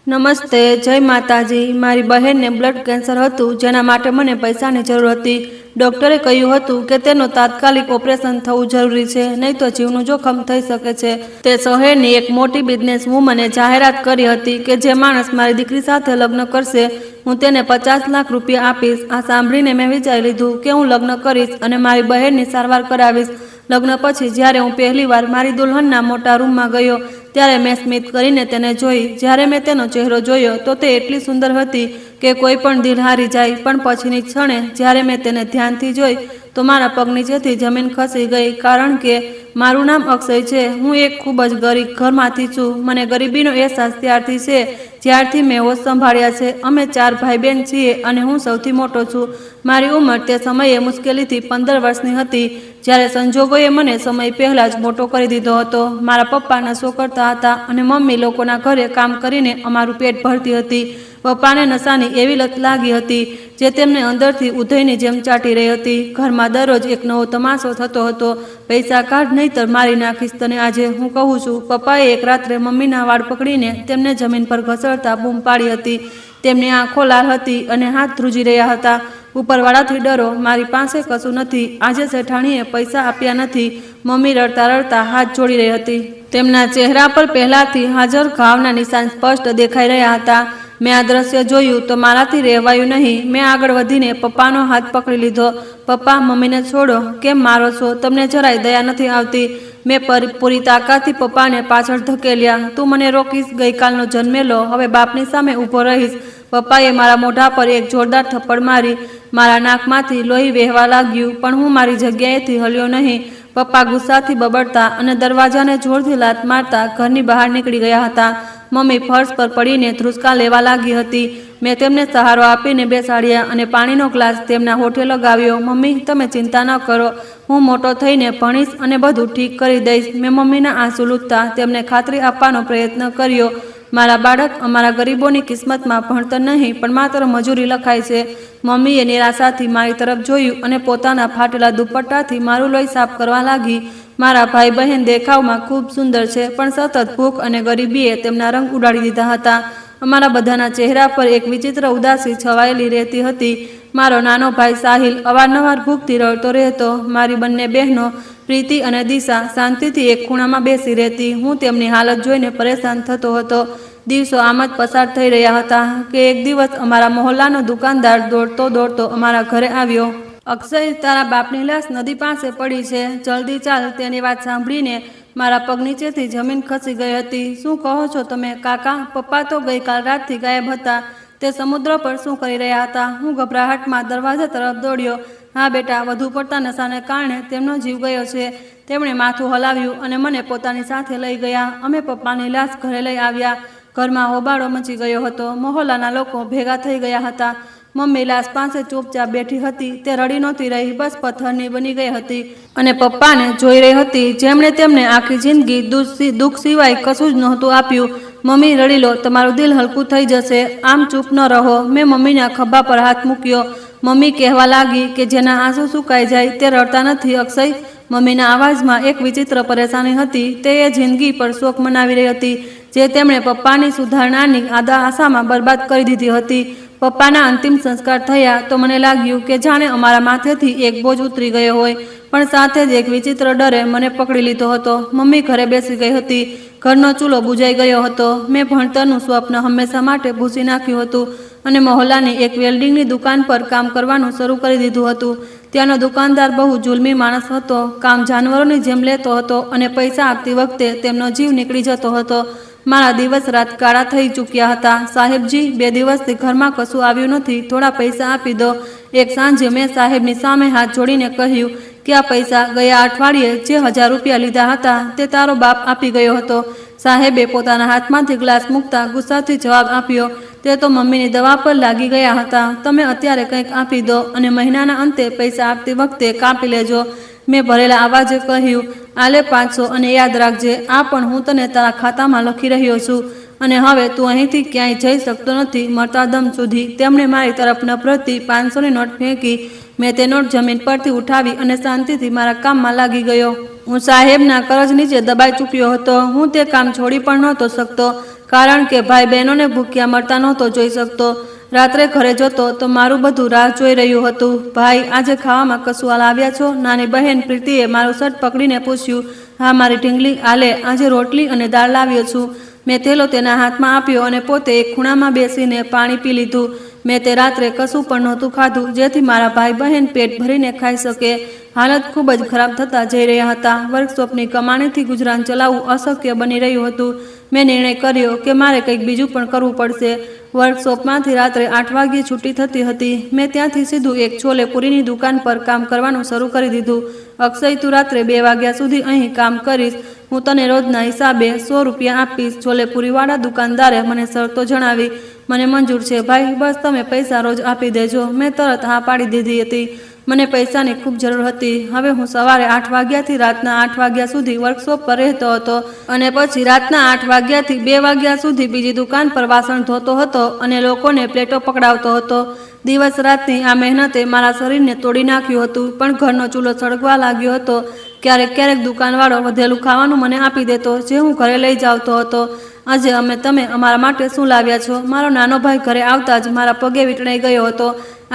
નમસ્તે, જય માતાજી। મારી બહેનને બ્લડ કેન્સર હતું, જેના માટે મને પૈસાની જરૂર હતી। ડૉક્ટરે કહ્યું હતું કે તેનું તાત્કાલિક ઓપરેશન થવું જરૂરી છે, નહીં તો જીવનું જોખમ થઈ શકે છે। તે શહેરની એક મોટી બિઝનેસ વુમને જાહેરાત કરી હતી કે જે માણસ મારી દીકરી સાથે લગ્ન કરશે, હું તેને 50 લાખ રૂપિયા આપીશ। આ સાંભળીને મેં વિચારી લીધું કે હું લગ્ન કરીશ અને મારી બહેનની સારવાર કરાવીશ। લગ્ન પછી જ્યારે હું પહેલીવાર મારી દુલ્હનના મોટા રૂમમાં ગયો, ત્યારે મેં સ્મિત કરીને તેને જોઈ। જ્યારે મેં તેનો ચહેરો જોયો તો તે એટલી સુંદર હતી કે કોઈ પણ દિલ હારી જાય, પણ પછીની ક્ષણે જ્યારે મેં તેને ધ્યાનથી જોઈ તો મારા પગ નીચેથી જમીન ખસી ગઈ, કારણ કે મારું નામ અક્ષય છે। હું એક ખૂબ જ ગરીબ ઘરમાંથી છું। મને ગરીબીનો અહેસાસ ત્યારથી છે જ્યારથી મેં હોશ સંભાળ્યા છે। અમે 4 ભાઈ બહેન છીએ અને હું સૌથી મોટો છું। મારી ઉંમર તે સમયે મુશ્કેલીથી 15 વર્ષની હતી, જ્યારે સંજોગોએ મને સમય પહેલાં જ મોટો કરી દીધો હતો। મારા પપ્પા નશો કરતા હતા અને મમ્મી લોકોના ઘરે કામ કરીને અમારું પેટ ભરતી હતી। પપ્પાને નશાની એવી લત લાગી હતી જે તેમને અંદરથી ઉધઈની જેમ ચાટી રહી હતી। ઘરમાં દરરોજ એક નવો તમાશો થતો હતો, પૈસા કાઢ નહીંતર મારી નાખીશ તને આજે, હું કહું છું। પપ્પાએ એક રાત્રે મમ્મીના વાળ પકડીને તેમને જમીન પર ઘસડતા બૂમ પાડી હતી। તેમની આંખો લાલ હતી અને હાથ ધ્રુજી રહ્યા હતા। ઉપરવાળાથી ડરો, મારી પાસે કશું નથી, આજે શેઠાણીએ પૈસા આપ્યા નથી। મમ્મી રડતા રડતા હાથ જોડી રહી હતી। તેમના ચહેરા પર પહેલાથી હાજર ઘાવના નિશાન સ્પષ્ટ દેખાઈ રહ્યા હતા। મેં આ દ્રશ્ય જોયું તો મારાથી રહેવાયું નહીં। મેં આગળ વધીને પપ્પાનો હાથ પકડી લીધો। પપ્પા, મમ્મીને છોડો, કેમ મારો છો? તમને જરાય દયા નથી આવતી? મેં પૂરી તાકાતથી પપ્પાને પાછળ ધકેલ્યા। તું મને રોકીશ? ગઈકાલનો જન્મેલો હવે બાપની સામે ઊભો રહીશ। પપ્પાએ મારા મોઢા પર એક જોરદાર થપ્પડ મારી। મારા નાકમાંથી લોહી વહેવા લાગ્યું, પણ હું મારી જગ્યાએથી હલ્યો નહીં। પપ્પા ગુસ્સાથી બબડતા અને દરવાજાને જોરથી લાત મારતા ઘરની બહાર નીકળી ગયા હતા। મમ્મી ફર્શ પર પડીને ધ્રુસકા લેવા લાગી હતી। મેં તેમને સહારો આપીને બેસાડ્યા અને પાણીનો ગ્લાસ તેમના હોઠે લગાવ્યો। મમ્મી, તમે ચિંતા ન કરો, હું મોટો થઈને ભણીશ અને બધું ઠીક કરી દઈશ। મેં મમ્મીના આંસુ લૂછતા તેમને ખાતરી આપવાનો પ્રયત્ન કર્યો, મારા બાળક, અમારા ગરીબોની કિસ્મતમાં ભણતર નહીં પણ માત્ર મજૂરી લખાય છે। મમ્મીએ નિરાશાથી મારી તરફ જોયું અને પોતાના ફાટેલા દુપટ્ટાથી મારું લોહી સાફ કરવા લાગી। મારા ભાઈ બહેન દેખાવમાં ખૂબ સુંદર છે, પણ સતત ભૂખ અને ગરીબીએ તેમના રંગ ઉડાડી દીધા હતા। અમારા બધાના ચહેરા પર એક વિચિત્ર ઉદાસી છવાયેલી રહેતી હતી। મારો નાનો ભાઈ સાહિલ અવારનવાર ભૂખથી રડતો રહેતો। મારી બંને બહેનો પ્રીતિ અને દિશા શાંતિથી એક ખૂણામાં બેસી રહેતી। હું તેમની હાલત જોઈને પરેશાન થતો હતો। દિવસો આમ જ પસાર થઈ રહ્યા હતા કે એક દિવસ અમારા મહોલ્લાનો દુકાનદાર દોડતો દોડતો અમારા ઘરે આવ્યો। અક્ષય, તારા બાપની લાશ નદી પાસે પડી છે, જલ્દી ચાલ। તેની વાત સાંભળીને મારા પગ નીચેથી જમીન ખસી ગઈ હતી। શું કહો છો તમે, કાકા? પપ્પા તો ગઈકાલ રાતથી ગાયબ હતા। તે સમુદ્ર પર શું કરી રહ્યા હતા? હું ગભરાહટમાં દરવાજા તરફ દોડ્યો। હા બેટા, વધુ પડતા નશાને કારણે તેમનો જીવ ગયો છે। તેમણે માથું હલાવ્યું અને મને પોતાની સાથે લઈ ગયા। અમે પપ્પાની લાશ ઘરે લઈ આવ્યા। ઘરમાં હોબાળો મચી ગયો હતો। મહોલ્લાના લોકો ભેગા થઈ ગયા હતા। મમ્મી લાશ પાસે ચૂપચાપ બેઠી હતી। તે રડી નહોતી રહી, બસ પથ્થરની બની ગઈ હતી અને પપ્પાને જોઈ રહી હતી, જેમણે તેમને આખી જિંદગી દુઃખ સિવાય કશું જ નહોતું આપ્યું। મમ્મી, રડી લો, તમારું દિલ હલકું થઈ જશે, આમ ચૂપ ન રહો। મેં મમ્મીના ખભા પર હાથ મૂક્યો। મમ્મી કહેવા લાગી કે જેના આંસુ સુકાઈ જાય તે રડતા નથી, અક્ષય। મમ્મીના અવાજમાં એક વિચિત્ર પરેશાની હતી। તે એ જિંદગી પર શોક મનાવી રહી હતી જે તેમણે પપ્પાની સુધારણાની આશામાં બરબાદ કરી દીધી હતી। પપ્પાના અંતિમ સંસ્કાર થયા તો મને લાગ્યું કે જાણે અમારા માથેથી એક બોજ ઉતરી ગયો હોય, પણ સાથે જ એક વિચિત્ર ડરે મને પકડી લીધો હતો। મમ્મી ઘરે બેસી ગઈ હતી। ઘરનો ચૂલો બુજાઈ ગયો હતો। મેં ભણતરનું સ્વપ્ન હંમેશા માટે ભૂંસી નાખ્યું હતું અને મહોલ્લાની એક વેલ્ડિંગની દુકાન પર કામ કરવાનું શરૂ કરી દીધું હતું। ત્યાંનો દુકાનદાર બહુ જુલ્મી માણસ હતો। કામ જાનવરોની જેમ લેતો હતો અને પૈસા આપતી વખતે તેમનો જીવ નીકળી જતો હતો। મારા દિવસ રાત કાળા થઈ ચૂક્યા હતા। સાહેબજી, 2 દિવસથી ઘરમાં કશું આવ્યું નથી, થોડા પૈસા આપી દો। એક સાંજે મેં સાહેબની સામે હાથ જોડીને કહ્યું કે આ પૈસા ગયા અઠવાડિયે જે 1000 રૂપિયા લીધા હતા તે તારો બાપ આપી ગયો હતો। સાહેબે પોતાના હાથમાંથી ગ્લાસ મૂકતા ગુસ્સાથી જવાબ આપ્યો, તે તો મમ્મીની દવા પર લાગી ગયા હતા। તમે અત્યારે કંઈક આપી દો અને મહિનાના અંતે પૈસા આપતી વખતે કાપી લેજો। મેં ભરેલા અવાજે કહ્યું, આ લે 500 અને યાદ રાખજે, આ પણ હું તને તારા ખાતામાં લખી રહ્યો છું અને હવે તું અહીંથી ક્યાંય જઈ શકતો નથી મરતા દમ સુધી। તેમણે મારી તરફ નફરતથી 500ની નોટ ફેંકી। મેં તે નોટ જમીન પરથી ઉઠાવી અને શાંતિથી મારા કામમાં લાગી ગયો। હું સાહેબના કરજ નીચે દબાઈ ચૂક્યો હતો। હું તે કામ છોડી પણ નહોતો શકતો। કારણ કે ભાઈ બહેનોને ભૂખ્યા મરતા નહોતો જોઈ શકતો. રાત્રે ઘરે જતો તો મારું બધું રાહ જોઈ રહ્યું હતું. ભાઈ, આજે ખાવામાં કશું લાવ્યા છો? નાની બહેન પ્રીતિએ મારું શર્ટ પકડીને પૂછ્યું. હા મારી ઢીંગલી, આલે, આજે રોટલી અને દાળ લાવ્યો છું. મેં થેલો તેના હાથમાં આપ્યો અને પોતે એક ખૂણામાં બેસીને પાણી પી લીધું. મેં તે રાત્રે કશું પણ નહોતું ખાધું, જેથી મારા ભાઈ બહેન પેટ ભરીને ખાઈ શકે. હાલત ખૂબ જ ખરાબ થતા જઈ રહ્યા હતા. વર્કશોપની કમાણીથી ગુજરાન ચલાવવું અશક્ય બની રહ્યું હતું. મેં નિર્ણય કર્યો કે મારે કંઈક બીજું પણ કરવું પડશે. વર્કશોપમાંથી રાત્રે 8 વાગ્યે છૂટી થતી હતી. મેં ત્યાંથી સીધું એક છોલે પૂરીની દુકાન પર કામ કરવાનું શરૂ કરી દીધું. અક્ષય, તું રાત્રે 2 વાગ્યા સુધી અહીં કામ કરીશ. હું તને રોજના હિસાબે 100 રૂપિયા આપીશ. છોલેપુરીવાળા દુકાનદારે મને શરતો જણાવી. મને મંજૂર છે ભાઈ, બસ તમે પૈસા રોજ આપી દેજો. મેં તરત હા પાડી દીધી હતી. મને પૈસાની ખૂબ જરૂર હતી. હવે હું સવારે 8 વાગ્યાથી રાતના 8 વાગ્યા સુધી વર્કશોપ પર રહેતો હતો અને પછી રાતના 8 વાગ્યાથી 2 વાગ્યા સુધી બીજી દુકાન પર વાસણ ધોતો હતો અને લોકોને પ્લેટો પકડાવતો હતો. દિવસ રાતની આ મહેનતે મારા શરીરને તોડી નાખ્યું હતું, પણ ઘરનો ચૂલો સળગવા લાગ્યો હતો. ક્યારેક ક્યારેક દુકાનવાળો વધેલું ખાવાનું મને આપી દેતો, જે હું ઘરે લઈ જાવતો હતો. આજે તમે અમારા માટે શું લાવ્યા છો? મારો નાનો ભાઈ ઘરે આવતા જ મારા પગે વીંટળાઈ ગયો હતો.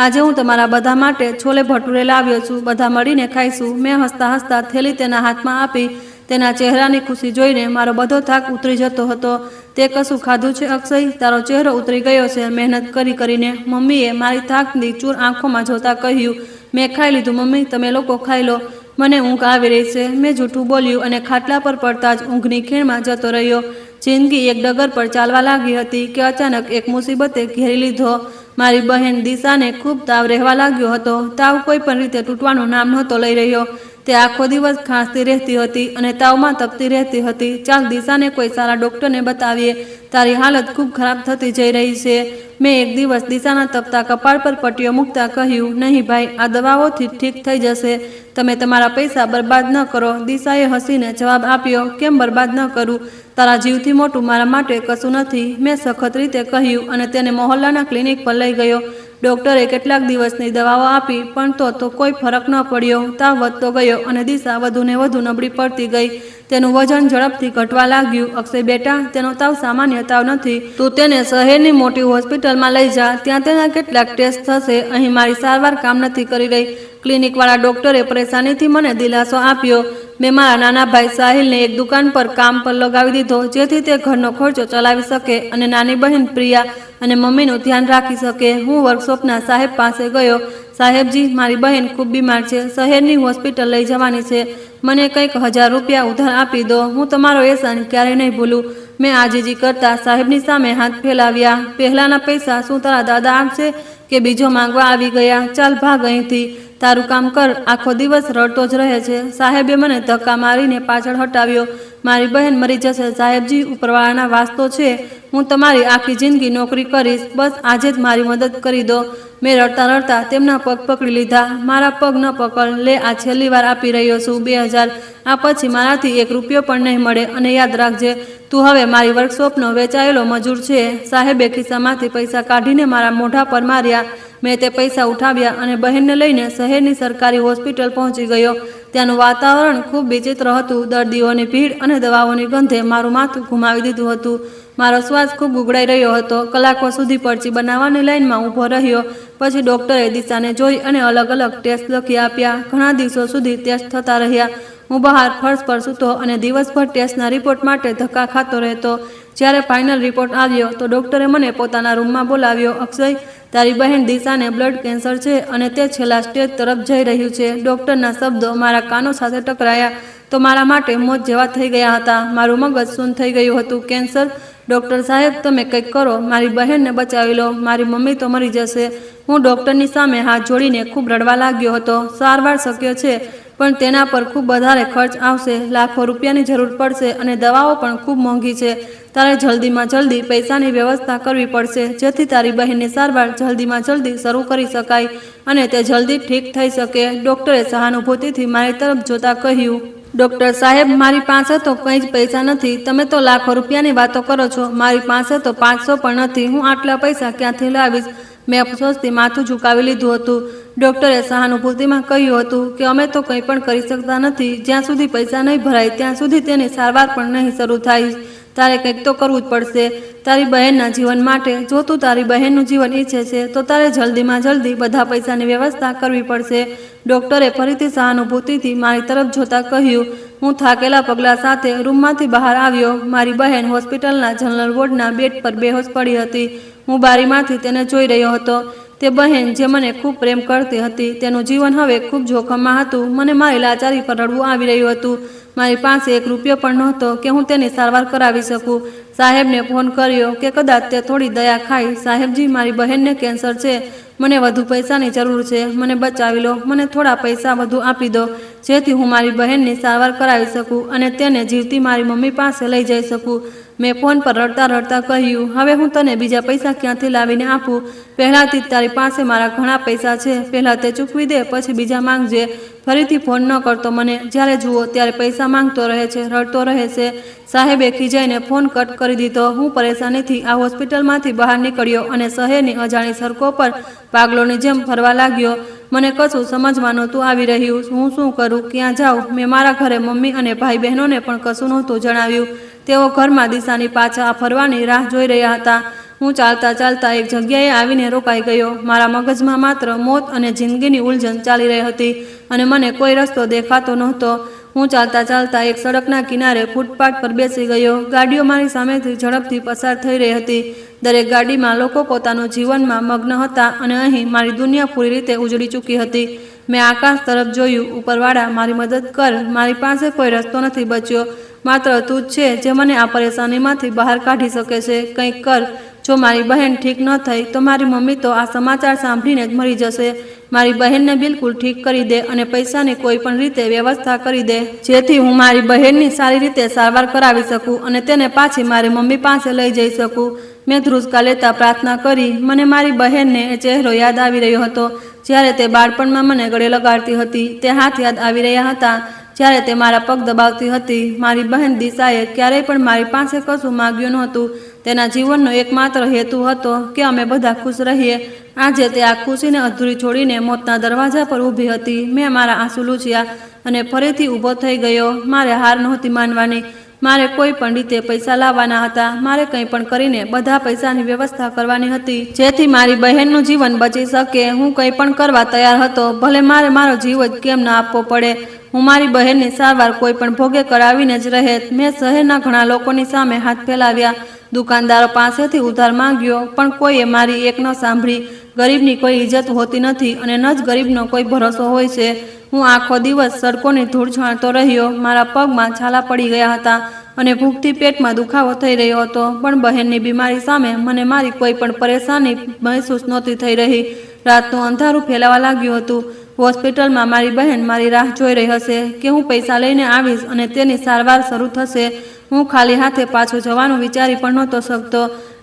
આજે હું તમારા બધા માટે છોલે ભટુરે લાવ્યો છું. બધા મળીને ખાઈશું. મેં હસતા હસતા થેલી તેના હાથમાં આપી. તેના ચહેરાની ખુશી જોઈને મારો બધો થાક ઉતરી જતો હતો. તે કશું ખાધું છે અક્ષય? તારો ચહેરો ઉતરી ગયો છે મહેનત કરી કરીને. મમ્મીએ મારી થાકની ચૂર આંખોમાં જોતા કહ્યું. મેં ખાઈ લીધું મમ્મી, તમે લોકો ખાઈ લો. મને ઊંઘ આવી રહી છે. મેં જૂઠું બોલ્યું અને ખાટલા પર પડતા જ ઊંઘની ખીણમાં જતો રહ્યો. જિંદગી એક ડગર પર ચાલવા લાગી હતી કે અચાનક એક મુસીબતે ઘેરી લીધો. મારી બહેન દિશાને ખૂબ તાવ રહેવા લાગ્યો હતો. તાવ કોઈ પણ રીતે તૂટવાનું નામ નહોતો લઈ રહ્યો. તે આખો દિવસ ખાંસતી રહેતી હતી અને તાવમાં તપતી રહેતી હતી. ચાલ દિશાને કોઈ સારા ડૉક્ટરને બતાવીએ. તારી હાલત ખૂબ ખરાબ થતી જઈ રહી છે. મેં એક દિવસ દિશાના તપતા કપાળ પર પટ્ટીઓ મૂકતા કહ્યું. નહીં ભાઈ, આ દવાઓથી ઠીક થઈ જશે. તમે તમારા પૈસા બરબાદ ન કરો. દિશાએ હસીને જવાબ આપ્યો. કેમ બરબાદ ન કરું? તારા જીવથી મોટું મારા માટે કશું નથી. મેં સખત રીતે કહ્યું અને તેને મોહલ્લાના ક્લિનિક પર લઈ ગયો. ડૉક્ટરે કેટલાક દિવસની દવાઓ આપી, પણ તો કોઈ ફરક ન પડ્યો. તાવ વધતો ગયો અને દિશા વધુને વધુ નબળી પડતી ગઈ. તેનું વજન ઝડપથી ઘટવા લાગ્યું. અક્ષય બેટા, તેનો તાવ સામાન્ય તાવ નથી. તું તેને શહેરની મોટી હોસ્પિટલમાં લઈ જા. ત્યાં તેના કેટલાક ટેસ્ટ થશે. અહીં મારી સારવાર કામ નથી કરી રહી. ક્લિનિકવાળા ડૉક્ટરે પરેશાનીથી મને દિલાસો આપ્યો. મેં મારા નાના ભાઈ સાહિલને એક દુકાન પર કામ પર લગાવી દીધો, જેથી તે ઘરનો ખર્ચો ચલાવી શકે અને નાની બહેન પ્રિયા અને મમ્મીનું ધ્યાન રાખી શકે. હું વર્કશોપના સાહેબ પાસે ગયો. સાહેબજી, મારી બહેન ખૂબ બીમાર છે. શહેરની હોસ્પિટલ લઈ જવાની છે. મને કંઈક 1000 રૂપિયા ઉધાર આપી દો. હું તમારો એહસાન ક્યારેય નહીં ભૂલું. મેં આજીજી કરતા સાહેબની સામે હાથ ફેલાવ્યા. પહેલાંના પૈસા શું તારા દાદા આપશે કે બીજો માંગવા આવી ગયા? ચાલ ભાગ અહીંથી. તારું કામ કર. આખો દિવસ રડતો જ રહે છે. સાહેબે મને ધક્કા મારીને પાછળ હટાવ્યો. મારી બહેન મરી જશે સાહેબજી, ઉપરવાળાના વાસ્તો છે. હું તમારી આખી જિંદગી નોકરી કરીશ. બસ આજે જ મારી મદદ કરી દો. મેં રડતા રડતા તેમના પગ પકડી લીધા. મારા પગ ન પકડ. લે, આ છેલ્લી વાર આપી રહ્યો છું 2000. આ પછી મારાથી 1 રૂપિયો પણ નહીં મળે. અને યાદ રાખજે, તું હવે મારી વર્કશોપનો વેચાયેલો મજૂર છે. સાહેબે ખિસ્સામાંથી પૈસા કાઢીને મારા મોઢા પર માર્યા. મેં તે પૈસા ઉઠાવ્યા અને બહેનને લઈને શહેરની સરકારી હોસ્પિટલ પહોંચી ગયો. ત્યાંનું વાતાવરણ ખૂબ વિચિત્ર હતું. દર્દીઓની ભીડ અને દવાઓની ગંધે મારું માથું ઘુમાવી દીધું હતું. મારો શ્વાસ ખૂબ ગુગળાઈ રહ્યો હતો. કલાકો સુધી પરચી બનાવવાની લાઈનમાં ઊભો રહ્યો. પછી ડૉક્ટરે દિશાને જોઈ અને અલગ અલગ ટેસ્ટ લખી આપ્યા. ઘણા દિવસો સુધી ટેસ્ટ થતા રહ્યા. હું બહાર ફર્શ પર સૂતો અને દિવસભર ટેસ્ટના રિપોર્ટ માટે ધક્કા ખાતો રહેતો. જ્યારે ફાઇનલ રિપોર્ટ આવ્યો તો ડૉક્ટરે મને પોતાના રૂમમાં બોલાવ્યો. અક્ષય, તારી બહેન દિશાને બ્લડ કેન્સર છે અને તે છેલ્લા સ્ટેજ તરફ જઈ રહ્યું છે. ડૉક્ટરના શબ્દો મારા કાનો સાથે ટકરાયા તો મારા માટે મોત જેવા થઈ ગયા હતા. મારું મગજ શૂન્ય થઈ ગયું હતું. કેન્સર? ડૉક્ટર સાહેબ, તમે કંઈક કરો. મારી બહેનને બચાવી લો. મારી મમ્મી તો મરી જશે. હું ડૉક્ટરની સામે હાથ જોડીને ખૂબ રડવા લાગ્યો હતો. સારવાર શક્ય છે, પણ તેના પર ખૂબ વધારે ખર્ચ આવશે. લાખો રૂપિયાની જરૂર પડશે અને દવાઓ પણ ખૂબ મોંઘી છે. તારે જલ્દીમાં જલ્દી પૈસાની વ્યવસ્થા કરવી પડશે, જેથી તારી બહેનની સારવાર જલ્દીમાં જલ્દી શરૂ કરી શકાય અને તે જલ્દી ઠીક થઈ શકે. ડૉક્ટરે સહાનુભૂતિથી મારી તરફ જોતા કહ્યું. ડૉક્ટર સાહેબ, મારી પાસે તો કંઈ જ પૈસા નથી. તમે તો લાખો રૂપિયાની વાતો કરો છો. મારી પાસે તો 500 પણ નથી. હું આટલા પૈસા ક્યાંથી લાવીશ? મેં અફસોસથી માથું ઝુકાવી લીધું હતું. ડૉક્ટરે સહાનુભૂતિમાં કહ્યું હતું કે અમે તો કંઈ પણ કરી શકતા નથી. જ્યાં સુધી પૈસા નહીં ભરાય ત્યાં સુધી તેની સારવાર પણ નહીં શરૂ થાય. તારે કંઈક તો કરવું જ પડશે તારી બહેનના જીવન માટે. જો તું તારી બહેનનું જીવન ઈચ્છે છે તો તારે જલ્દીમાં જલ્દી બધા પૈસાની વ્યવસ્થા કરવી પડશે. ડૉક્ટરે ફરીથી સહાનુભૂતિથી મારી તરફ જોતા કહ્યું. હું થાકેલા પગલાં સાથે રૂમમાંથી બહાર આવ્યો. મારી બહેન હોસ્પિટલના જનરલ વોર્ડના બેડ પર બેહોશ પડી હતી. હું બારીમાંથી તેને જોઈ રહ્યો હતો. તે બહેન જે મને ખૂબ પ્રેમ કરતી હતી તેનું જીવન હવે ખૂબ જોખમમાં હતું. મને મારી લાચારી પર રડવું આવી રહ્યું હતું. મારી પાસે એક રૂપિયો પણ નહોતો કે હું તેની સારવાર કરાવી શકું. સાહેબને ફોન કર્યો કે કદાચ તે થોડી દયા ખાય. સાહેબજી, મારી બહેનને કેન્સર છે. મને વધુ પૈસાની જરૂર છે. મને બચાવી લો. મને થોડા પૈસા વધુ આપી દો જેથી હું મારી બહેનની સારવાર કરાવી શકું અને તેને જીવતી મારી મમ્મી પાસે લઈ જઈ શકું. મેં ફોન પર રડતા રડતા કહ્યું, હવે હું તને બીજા પૈસા ક્યાંથી લાવીને આપું? પહેલાંથી જ તારી પાસે મારા ઘણા પૈસા છે. પહેલાં તે ચૂકવી દે, પછી બીજા માંગજે. ફરીથી ફોન ન કરતો. મને જ્યારે જુઓ ત્યારે પૈસા માંગતો રહે છે, રડતો રહે છે. સાહેબે ખીજાઈને ફોન કટ કરી દીધો. હું પરેશાનીથી આ હોસ્પિટલમાંથી બહાર નીકળ્યો અને શહેરની અજાણી સડકો પર પાગલોની જેમ ફરવા લાગ્યો. મને કશું સમજમાં નહોતું આવી રહ્યું. હું શું કરું, ક્યાં જાઉં? મેં મારા ઘરે મમ્મી અને ભાઈ બહેનોને પણ કશું નહોતું જણાવ્યું. તેઓ ઘરમાં દિશાની પાછા ફરવાની રાહ જોઈ રહ્યા હતા. હું ચાલતા ચાલતા એક જગ્યાએ આવીને રોકાઈ ગયો. મારા મગજમાં માત્ર મોત અને જિંદગીની ઉલઝન ચાલી રહી હતી અને મને કોઈ રસ્તો દેખાતો નહોતો. હું ચાલતા ચાલતા એક સડકના કિનારે ફૂટપાથ પર બેસી ગયો. ગાડીઓ મારી સામેથી ઝડપથી પસાર થઈ રહી હતી. દરેક ગાડીમાં લોકો પોતાનું જીવનમાં મગ્ન હતા અને અહીં મારી દુનિયા પૂરી રીતે ઉજળી ચૂકી હતી. મેં આકાશ તરફ જોયું. ઉપરવાળા, મારી મદદ કર. મારી પાસે કોઈ રસ્તો નથી બચ્યો. માત્ર તું જ છે જે મને આ પરેશાનીમાંથી બહાર કાઢી શકે છે. કંઈક કર. જો મારી બહેન ઠીક ન થઈ તો મારી મમ્મી તો આ સમાચાર સાંભળીને જ મરી જશે. મારી બહેનને બિલકુલ ઠીક કરી દે અને પૈસાની કોઈ પણ રીતે વ્યવસ્થા કરી દે જેથી હું મારી બહેનની સારી રીતે સારવાર કરાવી શકું અને તેને પાછી મારી મમ્મી પાસે લઈ જઈ શકું. મેં ધ્રુસકા લેતા પ્રાર્થના કરી. મને મારી બહેનને એ ચહેરો યાદ આવી રહ્યો હતો જ્યારે તે બાળપણમાં મને ગળે લગાડતી હતી. તે હાથ યાદ આવી રહ્યા હતા જ્યારે તે મારા પગ દબાવતી હતી. મારી બહેન દિશાએ ક્યારેય પણ મારી પાસે કશું માગ્યું નહોતું. તેના જીવનનો એકમાત્ર હેતુ હતો કે અમે બધા ખુશ રહીએ. આજે તે આ ખુશીને અધૂરી છોડીને મોતના દરવાજા પર ઊભી હતી. મેં મારા આંસુ લૂછ્યા અને ફરીથી ઊભો થઈ ગયો. મારે હાર નહોતી માનવાની. મારે કોઈ પણ રીતે પૈસા લાવવાના હતા. મારે કંઈ પણ કરીને બધા પૈસાની વ્યવસ્થા કરવાની હતી જેથી મારી બહેનનું જીવન બચી શકે. હું કંઈ પણ કરવા તૈયાર હતો, ભલે મારે મારો જીવ જ કેમ ન આપવો પડે. હું મારી બહેનની સારવાર કોઈ પણ ભોગે કરાવીને જ રહેત. મેં શહેરના ઘણા લોકોની સામે હાથ ફેલાવ્યા. દુકાનદારો પાસેથી ઉધાર માંગ્યો પણ કોઈએ મારી એક ન સાંભળી. ગરીબની કોઈ ઇજ્જત હોતી નથી અને ન જ ગરીબનો કોઈ ભરોસો હોય છે. હું આખો દિવસ સડકોની ધૂળ છાણતો રહ્યો. મારા પગમાં છાલા પડી ગયા હતા અને ભૂખથી પેટમાં દુખાવો થઈ રહ્યો હતો. પણ બહેનની બીમારી સામે મને મારી કોઈ પણ પરેશાની મહેસૂસ નહોતી થઈ રહી. રાતનું અંધારું ફેલાવા લાગ્યું હતું. હોસ્પિટલમાં મારી બહેન મારી રાહ જોઈ રહી હશે કે હું પૈસા લઈને આવીશ અને તેની સારવાર શરૂ થશે. હું ખાલી હાથે પાછું જવાનું વિચારી પણ નહોતો શકતો.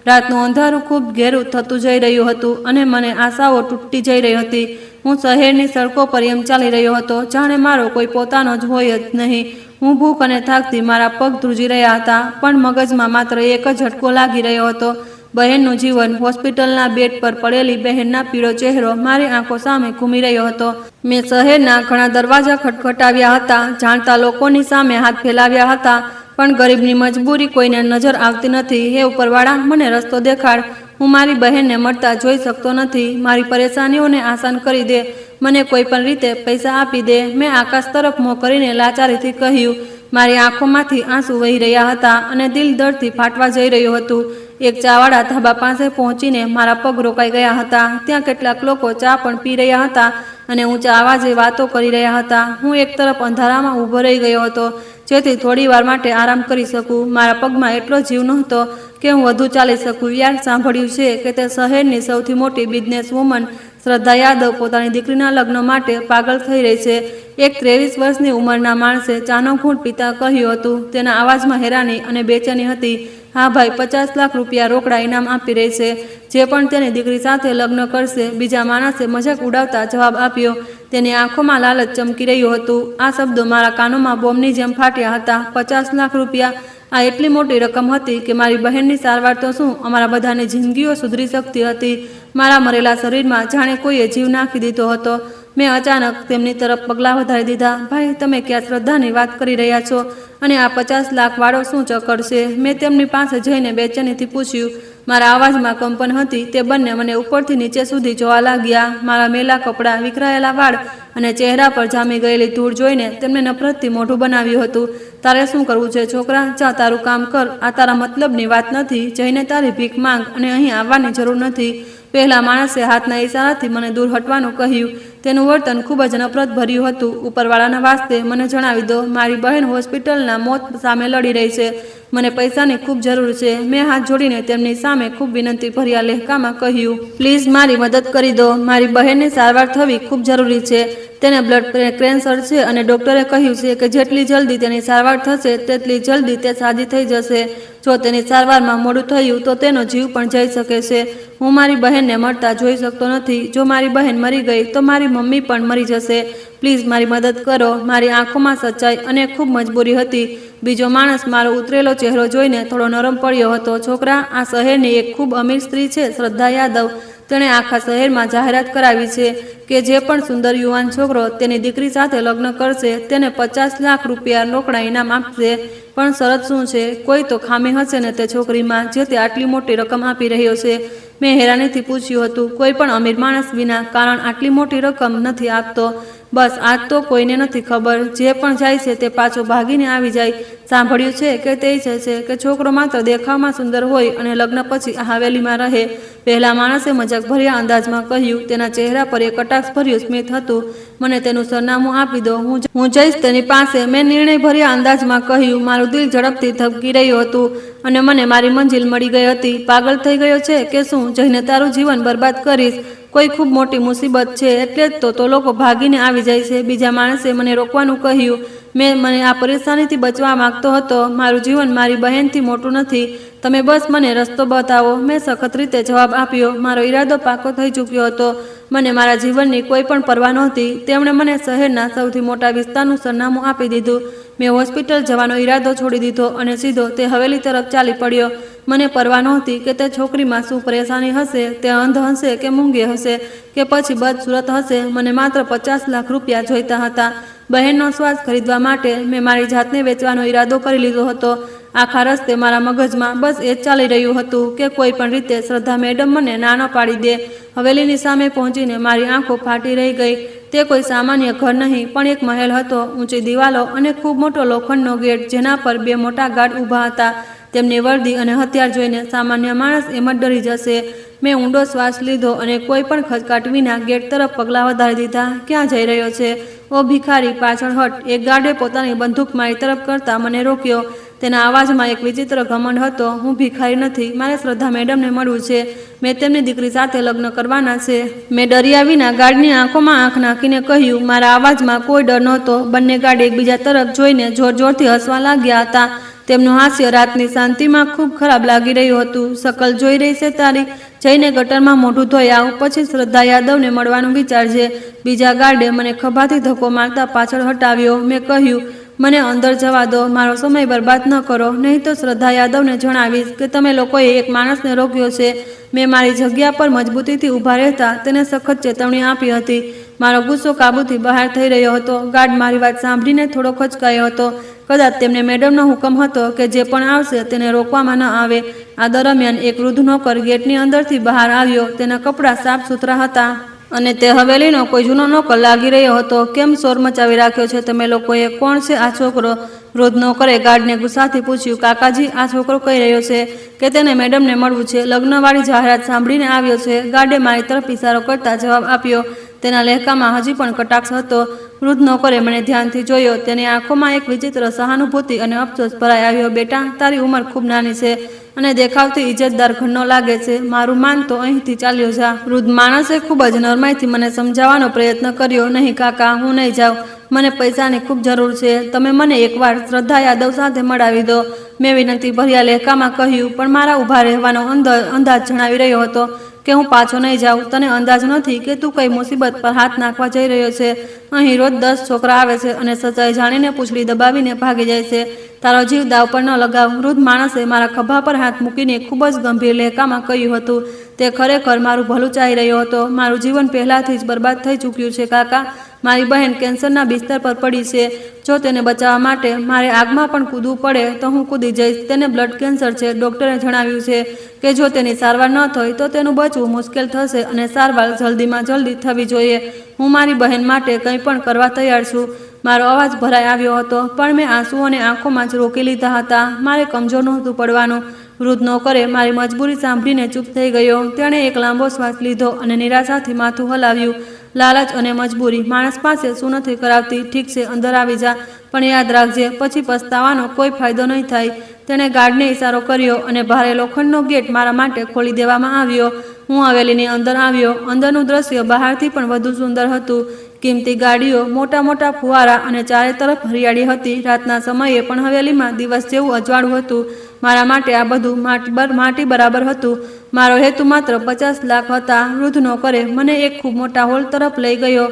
રાતનું અંધારું ખૂબ ઘેરું થતું જઈ રહ્યું હતું અને મને આશાઓ તૂટતી જઈ રહી હતી. હું શહેરની સડકો પર એમ ચાલી રહ્યો હતો જાણે મારો કોઈ પોતાનો જ હોય જ નહીં. હું ભૂખ અને થાકથી મારા પગ ધ્રુજી રહ્યા હતા પણ મગજમાં માત્ર એક જ ઝટકો લાગી રહ્યો હતો. બહેનનું જીવન. હોસ્પિટલના બેડ પર પડેલી બહેનના પીળો ચહેરો મારી આંખો સામે ઘૂમી રહ્યો હતો. મેં શહેરના ઘણા દરવાજા ખટખટાવ્યા હતા, જાણતા લોકોની સામે હાથ ફેલાવ્યા હતા પણ ગરીબની મજબૂરી કોઈને નજર આવતી નથી. હે ઉપરવાળા, મને રસ્તો દેખાડ. હું મારી બહેનને મળતા જોઈ શકતો નથી. મારી પરેશાનીઓને આસાન કરી દે. મને કોઈ પણ રીતે પૈસા આપી દે. મેં આકાશ તરફ મોં કરીને લાચારીથી કહ્યું. મારી આંખોમાંથી આંસુ વહી રહ્યા હતા અને દિલ દર્દથી ફાટવા જઈ રહ્યું હતું. એક ચાવાળા ધાબા પાસે પહોંચીને મારા પગ રોકાઈ ગયા હતા. ત્યાં કેટલાક લોકો ચા પણ પી રહ્યા હતા અને ઊંચા અવાજે વાતો કરી રહ્યા હતા. હું એક તરફ અંધારામાં ઊભો રહી ગયો હતો જેથી થોડી વાર માટે આરામ કરી શકું. મારા પગમાં એટલો જીવ નહોતો કે હું વધુ ચાલી શકું. યાર, સાંભળ્યું છે કે તે શહેરની સૌથી મોટી બિઝનેસ વુમન શ્રદ્ધા યાદવ પોતાની દીકરીના લગ્ન માટે પાગલ થઈ રહી છે. એક 23 વર્ષની ઉંમરના માણસે ચાનો ઘૂંટ પીતા કહ્યું હતું. તેના અવાજમાં હેરાની અને બેચેની હતી. હા ભાઈ, 50 લાખ રૂપિયા રોકડા ઇનામ આપી રહી છે જે પણ તેની દીકરી સાથે લગ્ન કરશે. બીજા માણસે મજાક ઉડાવતા જવાબ આપ્યો. તેની આંખોમાં લાલચ ચમકી રહ્યું હતું. આ શબ્દો મારા કાનોમાં બોમ્બની જેમ ફાટ્યા હતા. 50 લાખ રૂપિયા! આ એટલી મોટી રકમ હતી કે મારી બહેનની સારવાર તો શું, અમારા બધાની જિંદગીઓ સુધરી શકતી હતી. મારા મરેલા શરીરમાં જાણે કોઈએ જીવ નાખી દીધો હતો. મેં અચાનક તેમની તરફ પગલાં વધારી દીધા. ભાઈ, તમે ક્યાં શ્રદ્ધાની વાત કરી રહ્યા છો? અને આ 50 લાખ વાળો શું ચક્કર છે? મેં તેમની પાસે જઈને બેચેનીથી પૂછ્યું. મારા અવાજમાં કંપન હતી. તે બંને મને ઉપરથી નીચે સુધી જોવા લાગ્યા. મારા મેલા કપડાં, વિખરાયેલા વાળ અને ચહેરા પર જામી ગયેલી ધૂળ જોઈને તેમને નફરતથી મોઢું બનાવ્યું હતું. તારે શું કરવું છે છોકરા? જા તારું કામ કર. આ તારા મતલબની વાત નથી. જઈને તારી ભીખ માંગ અને અહીં આવવાની જરૂર નથી. પહેલા માણસે હાથના ઈશારાથી મને દૂર હટવાનું કહ્યું. તેનું વર્તન ખૂબ જ નફરત ભર્યું હતું. ઉપરવાળાના વાસ્તે મને જણાવી દો, મારી બહેન હોસ્પિટલના મોત સામે લડી રહી છે. મને પૈસાની ખૂબ જરૂર છે. મેં હાથ જોડીને તેમની સામે ખૂબ વિનંતી ભર્યા લહેકામાં કહ્યું, પ્લીઝ મારી મદદ કરી દો. મારી બહેનની સારવાર થવી ખૂબ જરૂરી છે. તેને બ્લડ કેન્સર છે અને ડૉક્ટરે કહ્યું છે કે જેટલી જલ્દી તેની સારવાર થશે તેટલી જલ્દી તે સાજી થઈ જશે. જો તેની સારવારમાં મોડું થયું તો તેનો જીવ પણ જઈ શકે છે. હું મારી બહેનને મળતા જોઈ શકતો નથી. જો મારી બહેન મરી ગઈ તો મારી મમ્મી પણ મરી જશે. પ્લીઝ મારી મદદ કરો. મારી આંખોમાં સચ્ચાઈ અને ખૂબ મજબૂરી હતી. બીજો માણસ મારો ઉતરેલો ચહેરો જોઈને થોડો નરમ પડ્યો હતો. છોકરા, આ શહેરની એક ખૂબ અમીર સ્ત્રી છે, શ્રદ્ધા યાદવ. તેણે આખા શહેરમાં જાહેરાત કરાવી છે કે જે પણ સુંદર યુવાન છોકરો તેની દીકરી સાથે લગ્ન કરશે તેને 50 લાખ રૂપિયા રોકડા ઇનામ આપશે. પણ શરત શું છે? કોઈ તો ખામી હશે ને તે છોકરીમાં, જે તે આટલી મોટી રકમ આપી રહ્યો છે. મેં હેરાનીથી પૂછ્યું હતું. કોઈ પણ અમીર માણસ વિના કારણ આટલી મોટી રકમ નથી આપતો. બસ આજ તો કોઈને નથી ખબર. જે પણ જાય છે તે પાછો ભાગીને આવી જાય. સાંભળ્યું છે કે તે ઈચ્છે છે કે છોકરો માત્ર દેખાવમાં સુંદર હોય અને લગ્ન પછી આ હવેલીમાં રહે. પહેલા માણસે મજાકભર્યા અંદાજમાં કહ્યું. તેના ચહેરા પર એક કટાક્ષભર્યું સ્મિત હતું. મને તેનું સરનામું આપી દો. હું જઈશ તેની પાસે. મેં નિર્ણયભર્યા અંદાજમાં કહ્યું. મારું દિલ ઝડપથી ધબકી રહ્યું હતું અને મને મારી મંજિલ મળી ગઈ હતી. પાગલ થઈ ગયો છે કે શું? જઈને તારું જીવન બરબાદ કરીશ. કોઈ ખૂબ મોટી મુસીબત છે એટલે જ તો લોકો ભાગીને આવી જાય છે. બીજા માણસે મને રોકવાનું કહ્યું. મને આ પરેશાનીથી બચવા માંગતો હતો. મારું જીવન મારી બહેનથી મોટું નથી. તમે બસ મને રસ્તો બતાવો. મેં સખત રીતે જવાબ આપ્યો. મારો ઈરાદો પાકો થઈ ચૂક્યો હતો. મને મારા જીવનની કોઈ પણ પરવા નહોતી. તેમણે મને શહેરના સૌથી મોટા વિસ્તારનું સરનામું આપી દીધું. મેં હોસ્પિટલ જવાનો ઈરાદો છોડી દીધો અને સીધો તે હવેલી તરફ ચાલી પડ્યો. મને પરવા નહોતી કે તે છોકરીમાં શું પરેશાની હશે. તે અંધ હશે કે મૂંગી હશે કે પછી બદસુરત હશે. મને માત્ર 50 લાખ રૂપિયા જોઈતા હતા. બહેનનો શ્વાસ ખરીદવા માટે મેં મારી જાતને વેચવાનો ઈરાદો કરી લીધો હતો. આખા રસ્તે મારા મગજમાં બસ એ જ ચાલી રહ્યું હતું કે કોઈ પણ રીતે શ્રદ્ધા મેડમ મને ના ન પાડી દે. હવેલીની સામે પહોંચીને મારી આંખો ફાટી રહી ગઈ. તે કોઈ સામાન્ય ઘર નહીં પણ એક મહેલ હતો. ઊંચી દિવાલો અને ખૂબ મોટો લોખંડનો ગેટ જેના પર 2 મોટા ગાર્ડ ઊભા હતા. તેમની વર્દી અને હથિયાર જોઈને સામાન્ય માણસ એમ જ ડરી જશે. મેં ઊંડો શ્વાસ લીધો અને કોઈ પણ ખચકાટ વિના ગેટ તરફ પગલાં વધારી દીધા. ક્યાં જઈ રહ્યો છે? ઓ ભિખારી, પાછળ હટ. એક ગાર્ડે પોતાની બંદૂક મારી તરફ કરતા મને રોક્યો. તેના અવાજમાં એક વિચિત્ર ઘમંડ હતો. હું ભિખારી નથી. મારે શ્રદ્ધા મેડમને મળવું છે. મેં તેમની દીકરી સાથે લગ્ન કરવાના છે. મેં ડર્યા વિના ગાર્ડની આંખોમાં આંખ નાખીને કહ્યું. મારા અવાજમાં કોઈ ડર નહોતો. બંને ગાર્ડ એકબીજા તરફ જોઈને જોર જોરથી હસવા લાગ્યા હતા. તેમનું હાસ્ય રાતની શાંતિમાં ખૂબ ખરાબ લાગી રહ્યું હતું. શકલ જોઈ રહી છે તારી? જઈને ગટરમાં મોઢું ધોઈ આવ. પછી શ્રદ્ધા યાદવને મળવાનું વિચારજે. બીજા ગાર્ડે મને ખભાથી ધક્કો મારતા પાછળ હટાવ્યો. મેં કહ્યું, મને અંદર જવા દો. મારો સમય બરબાદ ન કરો, નહીં તો શ્રદ્ધા યાદવને જણાવીશ કે તમે લોકોએ એક માણસને રોક્યો છે. મેં મારી જગ્યા પર મજબૂતીથી ઊભા રહેતા તેને સખત ચેતવણી આપી હતી. મારો ગુસ્સો કાબૂથી બહાર થઈ રહ્યો હતો. ગાર્ડ મારી વાત સાંભળીને થોડો ખચકાયો હતો. કદાચ તેમને મેડમનો હુકમ હતો કે જે પણ આવશે તેને રોકવામાં ન આવે. આ દરમિયાન એક વૃદ્ધ નોકર ગેટની અંદરથી બહાર આવ્યો. તેના કપડાં સાફ સુથરા હતા અને તે હવેલીનો કોઈ જૂનો નોકર લાગી રહ્યો હતો. કેમ શોર મચાવી રાખ્યો છે તમે લોકોએ? કોણ છે આ છોકરો? વૃદ્ધ નોકરે ગાર્ડને ગુસ્સાથી પૂછ્યું. કાકાજી, આ છોકરો કહી રહ્યો છે કે તેને મેડમને મળવું છે. લગ્નવાળી જાહેરાત સાંભળીને આવ્યો છે. ગાર્ડે મારી તરફ ઇશારો કરતા જવાબ આપ્યો. તેના લહેકામાં હજી પણ કટાક્ષ હતો. વૃદ્ધ નોકરે મને ધ્યાનથી જોયો. તેની આંખોમાં એક વિચિત્ર સહાનુભૂતિ અને અફસોસ ભરાઈ આવ્યો. બેટા, તારી ઉંમર ખૂબ નાની છે અને દેખાવથી ઇજ્જતદાર ઘરનો લાગે છે. મારું માન તો અહીંથી ચાલ્યો જા. વૃદ્ધ માણસે ખૂબ જ નરમાઈથી મને સમજાવવાનો પ્રયત્ન કર્યો. નહીં કાકા, હું નહીં જાઉં. મને પૈસાની ખૂબ જરૂર છે. તમે મને એકવાર શ્રદ્ધા યાદવ સાથે મળાવી દો. મેં વિનંતી ભર્યા લહેકામાં કહ્યું. પણ મારા ઊભા રહેવાનો અંદાજ જણાવી રહ્યો હતો કે હું પાછો નહીં જાઉં. તને અંદાજ નથી કે તું કઈ મુસીબત પર હાથ નાખવા જઈ રહ્યો છે. અહીં રોજ 10 છોકરા આવે છે અને સચ્ચાઈ જાણીને પૂંછડી દબાવીને ભાગી જાય છે. તારો જીવ દાવ પર ન લગાવ. વૃદ્ધ માણસે મારા ખભા પર હાથ મૂકીને ખૂબ જ ગંભીર લહેકામાં કહ્યું હતું. તે ખરેખર મારું ભલું ચાહી રહ્યો હતો. મારું જીવન પહેલાથી જ બરબાદ થઈ ચૂક્યું છે કાકા. મારી બહેન કેન્સરના બિસ્તર પર પડી છે. જો તેને બચાવવા માટે મારે આગમાં પણ કૂદવું પડે તો હું કૂદી જઈશ. તેને બ્લડ કેન્સર છે. ડૉક્ટરે જણાવ્યું છે કે જો તેની સારવાર ન થઈ તો તેનું બચવું મુશ્કેલ થશે અને સારવાર જલ્દીમાં જલ્દી થવી જોઈએ. હું મારી બહેન માટે કંઈ પણ કરવા તૈયાર છું. મારો અવાજ ભરાઈ આવ્યો હતો, પણ મેં આંસુઓને આંખોમાં જ રોકી લીધા હતા. મારે કમજોર નહોતું પડવાનું. વૃદ્ધ નોકરે મારી મજબૂરી સાંભળીને ચૂપ થઈ ગયો. તેણે એક લાંબો શ્વાસ લીધો અને નિરાશાથી માથું હલાવ્યું. લાલચ અને મજબૂરી માણસ પાસે શું નથી કરાવતી. ઠીક છે, અંદર આવી જા, પણ યાદ રાખજે, પછી પસ્તાવાનો કોઈ ફાયદો નહીં થાય. તેણે ગાર્ડને ઇશારો કર્યો અને ભારે લોખંડનો ગેટ મારા માટે ખોલી દેવામાં આવ્યો. હું હવેલીની અંદર આવ્યો. અંદરનું દ્રશ્ય બહારથી પણ વધુ સુંદર હતું. કિંમતી ગાડીઓ, મોટા મોટા ફુવારા અને ચારે તરફ હરિયાળી હતી. રાતના સમયે પણ હવેલીમાં દિવસ જેવું અજવાળું હતું. મારા માટે આ બધું માટી બરાબર હતું. મારો હેતુ માત્ર 50 લાખ હતા. વૃદ્ધ નોકરે મને એક ખૂબ મોટા હોલ તરફ લઈ ગયો.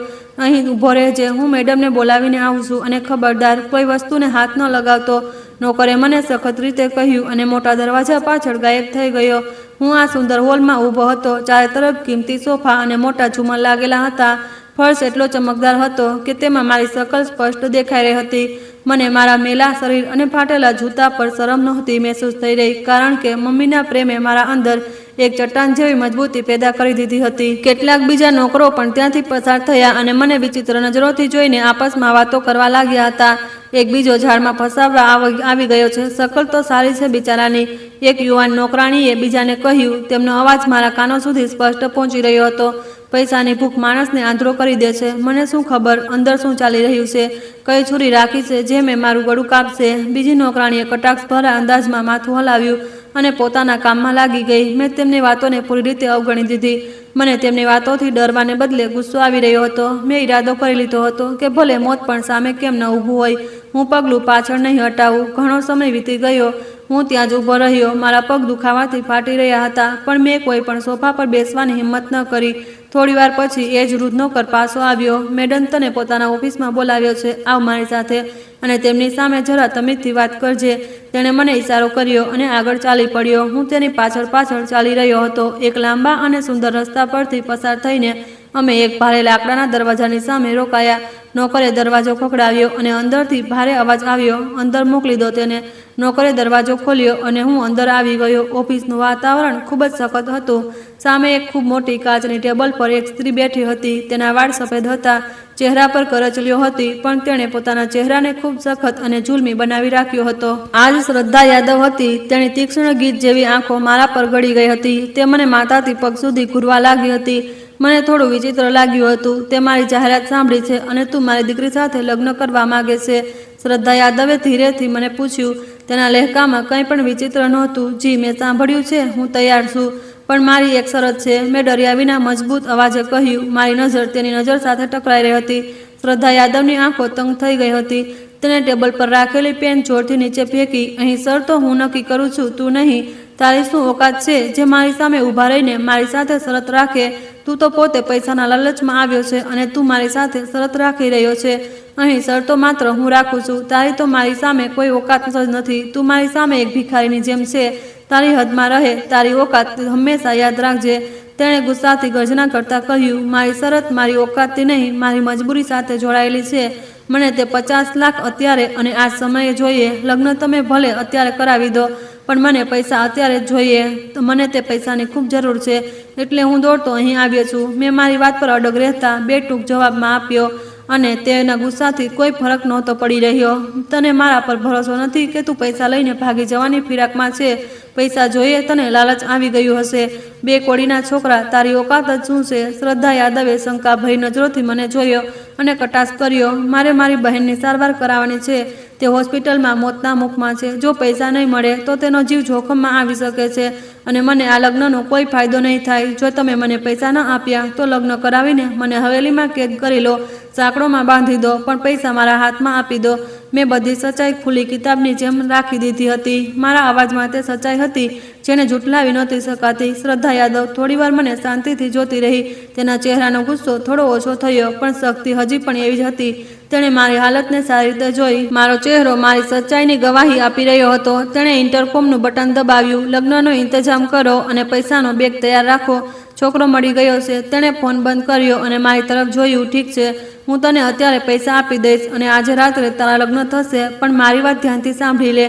અહીં ઊભો રહેજે, હું મેડમને બોલાવીને આવું છું, અને ખબરદાર કોઈ વસ્તુને હાથ ન લગાવતો. નોકરે મને સખત રીતે કહ્યું અને મોટા દરવાજા પાછળ ગાયબ થઈ ગયો. હું આ સુંદર હોલમાં ઊભો હતો. ચારે તરફ કિંમતી સોફા અને મોટા ઝુમર લાગેલા હતા. ફર્શ એટલો ચમકદાર હતો કે તેમાં મારી શકલ સ્પષ્ટ દેખાઈ રહી હતી. મને મારા મેલા શરીર અને ફાટેલા જૂતા પર શરમ નહોતી મહેસૂસ થઈ રહી, કારણ કે મમ્મીના પ્રેમે મારા અંદર એક ચટ્ટાન જેવી મજબૂતી પેદા કરી દીધી હતી. કેટલાક બીજા નોકરો પણ ત્યાંથી પસાર થયા અને મને વિચિત્ર નજરોથી જોઈને આપસમાં વાતો કરવા લાગ્યા હતા. એક બીજો ઝાડમાં ફસાવવા આવી ગયો છે. શકલ તો સારી છે બિચારાની, એક યુવાન નોકરાણીએ બીજાને કહ્યું. તેમનો અવાજ મારા કાનો સુધી સ્પષ્ટ પહોંચી રહ્યો હતો. પૈસાની ભૂખ માણસને આંધળો કરી દે છે. મને શું ખબર અંદર શું ચાલી રહ્યું છે. કઈ છુરી રાખી છે જે મેં મારું ગળું કાપશે. બીજી નોકરાણીએ કટાક્ષભરા અંદાજમાં માથું હલાવ્યું અને પોતાના કામમાં લાગી ગઈ. મેં તેમની વાતોને પૂરી રીતે અવગણી દીધી. મને તેમની વાતોથી ડરવાને બદલે ગુસ્સો આવી રહ્યો હતો. મેં ઈરાદો કરી લીધો હતો કે ભલે મોત પણ સામે કેમ ન ઊભું હોય, હું પગલું પાછળ નહીં હટાવું. ઘણો સમય વીતી ગયો. હું ત્યાં જ ઊભો રહ્યો. મારા પગ દુખાવાથી ફાટી રહ્યા હતા, પણ મેં કોઈ પણ સોફા પર બેસવાની હિંમત ન કરી. થોડીવાર પછી એ જ વૃદ્ધ નોકર પાછો આવ્યો. મેડમ, તને પોતાના ઓફિસમાં બોલાવ્યો છે, આવ મારી સાથે, અને તેમની સામે જરા તમીઝથી વાત કરજે. તેણે મને ઇશારો કર્યો અને આગળ ચાલી પડ્યો. હું તેની પાછળ ચાલી રહ્યો હતો. એક લાંબા અને સુંદર રસ્તા પરથી પસાર થઈને અમે એક ભારે લાકડાના દરવાજાની સામે રોકાયા. નોકરે દરવાજો ખખડાવ્યો અને અંદરથી ભારે અવાજ આવ્યો, અંદર મોકલી દો તેને. નોકરે દરવાજો ખોલ્યો અને હું અંદર આવી ગયો. ઓફિસનું વાતાવરણ ખૂબ જ સખત હતું. સામે એક ખૂબ મોટી કાચની ટેબલ પર એક સ્ત્રી બેઠી હતી. તેના વાળ સફેદ હતા, ચહેરા પર કરચલીઓ હતી, પણ તેણે પોતાના ચહેરાને ખૂબ સખત અને જુલ્મી બનાવી રાખ્યો હતો. આજ શ્રદ્ધા યાદવ હતી. તેની તીક્ષ્ણ ગીત જેવી આંખો મારા પર ગળી ગઈ હતી. તે મને માથાથી પગ સુધી ઘૂરવા લાગી હતી. મને થોડું વિચિત્ર લાગ્યું હતું. તે મારી જાહેરાત સાંભળી છે અને તું મારી દીકરી સાથે લગ્ન કરવા માંગે છે. શ્રદ્ધા યાદવે ધીરેથી મને પૂછ્યું. તેના લહેકામાં કંઈ પણ વિચિત્ર નહોતું. જી, મેં સાંભળ્યું છે, હું તૈયાર છું, પણ મારી એક શરત છે, મેં ડર્યા વિના મજબૂત અવાજે કહ્યું. મારી નજર તેની નજર સાથે ટકરાઈ રહી હતી. શ્રદ્ધા યાદવની આંખો તંગ થઈ ગઈ હતી. તેણે ટેબલ પર રાખેલી પેન જોરથી નીચે ફેંકી. અહીં સર, તો હું નક્કી કરું છું, તું નહીં. તારી શું ઓકાત છે જે મારી સામે ઊભા રહીને મારી સાથે શરત રાખે? તું તો પોતે પૈસાના લાલચમાં આવ્યો છે અને તું મારી સાથે શરત રાખી રહ્યો છે. અહીં સર તો માત્ર હું રાખું છું. તારી તો મારી સામે કોઈ ઓકાત જ નથી. તું મારી સામે એક ભિખારીની જેમ છે. તારી હદમાં રહે. તારી ઓકાત હંમેશા યાદ રાખજે. તેણે ગુસ્સાથી ગર્જના કરતાં કહ્યું. મારી શરત મારી ઓકાતથી નહીં, મારી મજબૂરી સાથે જોડાયેલી છે. મને તે 50 લાખ અત્યારે અને આ સમયે જોઈએ. લગ્ન તમે ભલે અત્યારે કરાવી દો, પણ મને પૈસા અત્યારે જ જોઈએ. મને તે પૈસાની ખૂબ જરૂર છે, એટલે હું દોડતો અહીં આવ્યો છું. મેં મારી વાત પર અડગ રહેતા બે ટૂંક જવાબમાં આપ્યો, અને તેના ગુસ્સાથી કોઈ ફરક નહોતો પડી રહ્યો. તને મારા પર ભરોસો નથી કે તું પૈસા લઈને ભાગી જવાની ફિરાકમાં છે? પૈસા જોઈએ તને લાલચ આવી ગયું હશે. બે કોડીના છોકરા, તારી ઓકાત જ શું છે? શ્રદ્ધા યાદવે શંકાભરી નજરોથી મને જોયો અને કટાક્ષ કર્યો. મારે મારી બહેનની સારવાર કરાવવાની છે. તે હોસ્પિટલમાં મોતના મુખમાં છે. જો પૈસા નહીં મળે તો તેનો જીવ જોખમમાં આવી શકે છે, અને મને આ લગ્નનો કોઈ ફાયદો નહીં થાય. જો તમે મને પૈસા ન આપ્યા તો લગ્ન કરાવીને મને હવેલીમાં કેદ કરી લો, સાંકળોમાં બાંધી દો, પણ પૈસા મારા હાથમાં આપી દો. મેં બધી સચ્ચાઈ ખુલ્લી કિતાબની જેમ રાખી દીધી હતી. મારા અવાજમાં તે સચ્ચાઈ હતી જેને જૂઠલાવી નહોતી શકાતી. શ્રદ્ધા યાદવ થોડીવાર મને શાંતિથી જોતી રહી. તેના ચહેરાનો ગુસ્સો થોડો ઓછો થયો, પણ શક્તિ હજી પણ એવી જ હતી. તેણે મારી હાલતને સારી રીતે જોઈ. મારો ચહેરો મારી સચ્ચાઈની ગવાહી આપી રહ્યો હતો. તેણે ઇન્ટરકોમનું બટન દબાવ્યું. લગ્નનો ઇંતજામ કરો અને પૈસાનો બેગ તૈયાર રાખો. છોકરો મળી ગયો છે. તેણે ફોન બંધ કર્યો અને મારી તરફ જોયું. ઠીક છે, હું તને અત્યારે પૈસા આપી દઈશ અને આજે રાત્રે તારા લગ્ન થશે, પણ મારી વાત ધ્યાનથી સાંભળી લે.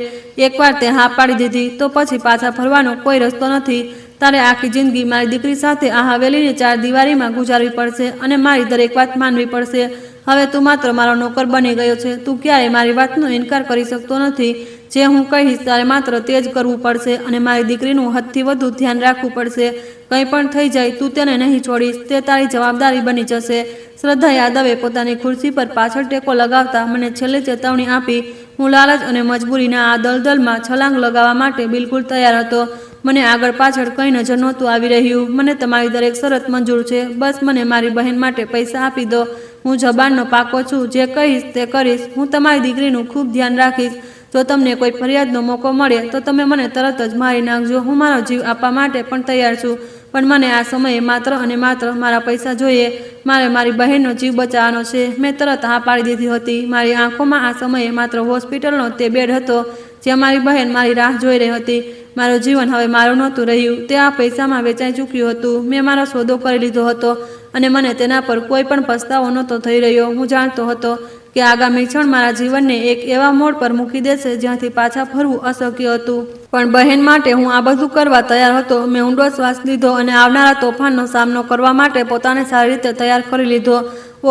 એકવાર તે હા પાડી દીધી તો પછી પાછા ફરવાનો કોઈ રસ્તો નથી. તારે આખી જિંદગી મારી દીકરી સાથે આ હવેલીની 4 દિવારીમાં ગુજારવી પડશે અને મારી દરેક વાત માનવી પડશે. હવે તું માત્ર મારો નોકર બની ગયો છે. તું ક્યારેય મારી વાતનો ઇનકાર કરી શકતો નથી. જે હું કહીશ તારે માત્ર તે જ કરવું પડશે અને મારી દીકરીનું હદથી વધુ ધ્યાન રાખવું પડશે. કંઈ પણ થઈ જાય તું તેને નહીં છોડીશ, તે તારી જવાબદારી બની જશે. શ્રદ્ધા યાદવે પોતાની ખુરશી પર પાછળ ટેકો લગાવતા મને છેલ્લી ચેતવણી આપી. હું લાલચ અને મજબૂરીના આ દલદલમાં છલાંગ લગાવવા માટે બિલકુલ તૈયાર હતો. મને આગળ પાછળ કંઈ નજર નહોતું આવી રહ્યું. મને તમારી દરેક શરત મંજૂર છે. બસ મને મારી બહેન માટે પૈસા આપી દો. હું જબાનનો પાકો છું. જે કહીશ તે કરીશ. હું તમારી દીકરીનું ખૂબ ધ્યાન રાખીશ. જો તમને કોઈ ફરિયાદનો મોકો મળે તો તમે મને તરત જ મારી નાખજો. હું મારો જીવ આપવા માટે પણ તૈયાર છું, પણ મને આ સમયે માત્ર અને માત્ર મારા પૈસા જોઈએ. મારે મારી બહેનનો જીવ બચાવવાનો છે. મેં તરત હા પાડી દીધી હતી. મારી આંખોમાં આ સમયે માત્ર હોસ્પિટલનો તે બેડ હતો જ્યાં મારી બહેન મારી રાહ જોઈ રહી હતી. મારું જીવન હવે મારું નહોતું રહ્યું. તે આ પૈસામાં વેચાઈ ચૂક્યું હતું. મેં મારો સોદો કરી લીધો હતો અને મને તેના પર કોઈ પણ પસ્તાવો નહોતો થઈ રહ્યો. હું જાણતો હતો કે આગામી ક્ષણ મારા જીવનને એક એવા મોડ પર મૂકી દેશે જ્યાંથી પાછા ફરવું અશક્ય હતું. પણ બહેન માટે હું આ બધું કરવા તૈયાર હતો. મેં ઊંડો શ્વાસ લીધો અને આવનારા તોફાનનો સામનો કરવા માટે પોતાને સારી રીતે તૈયાર કરી લીધો.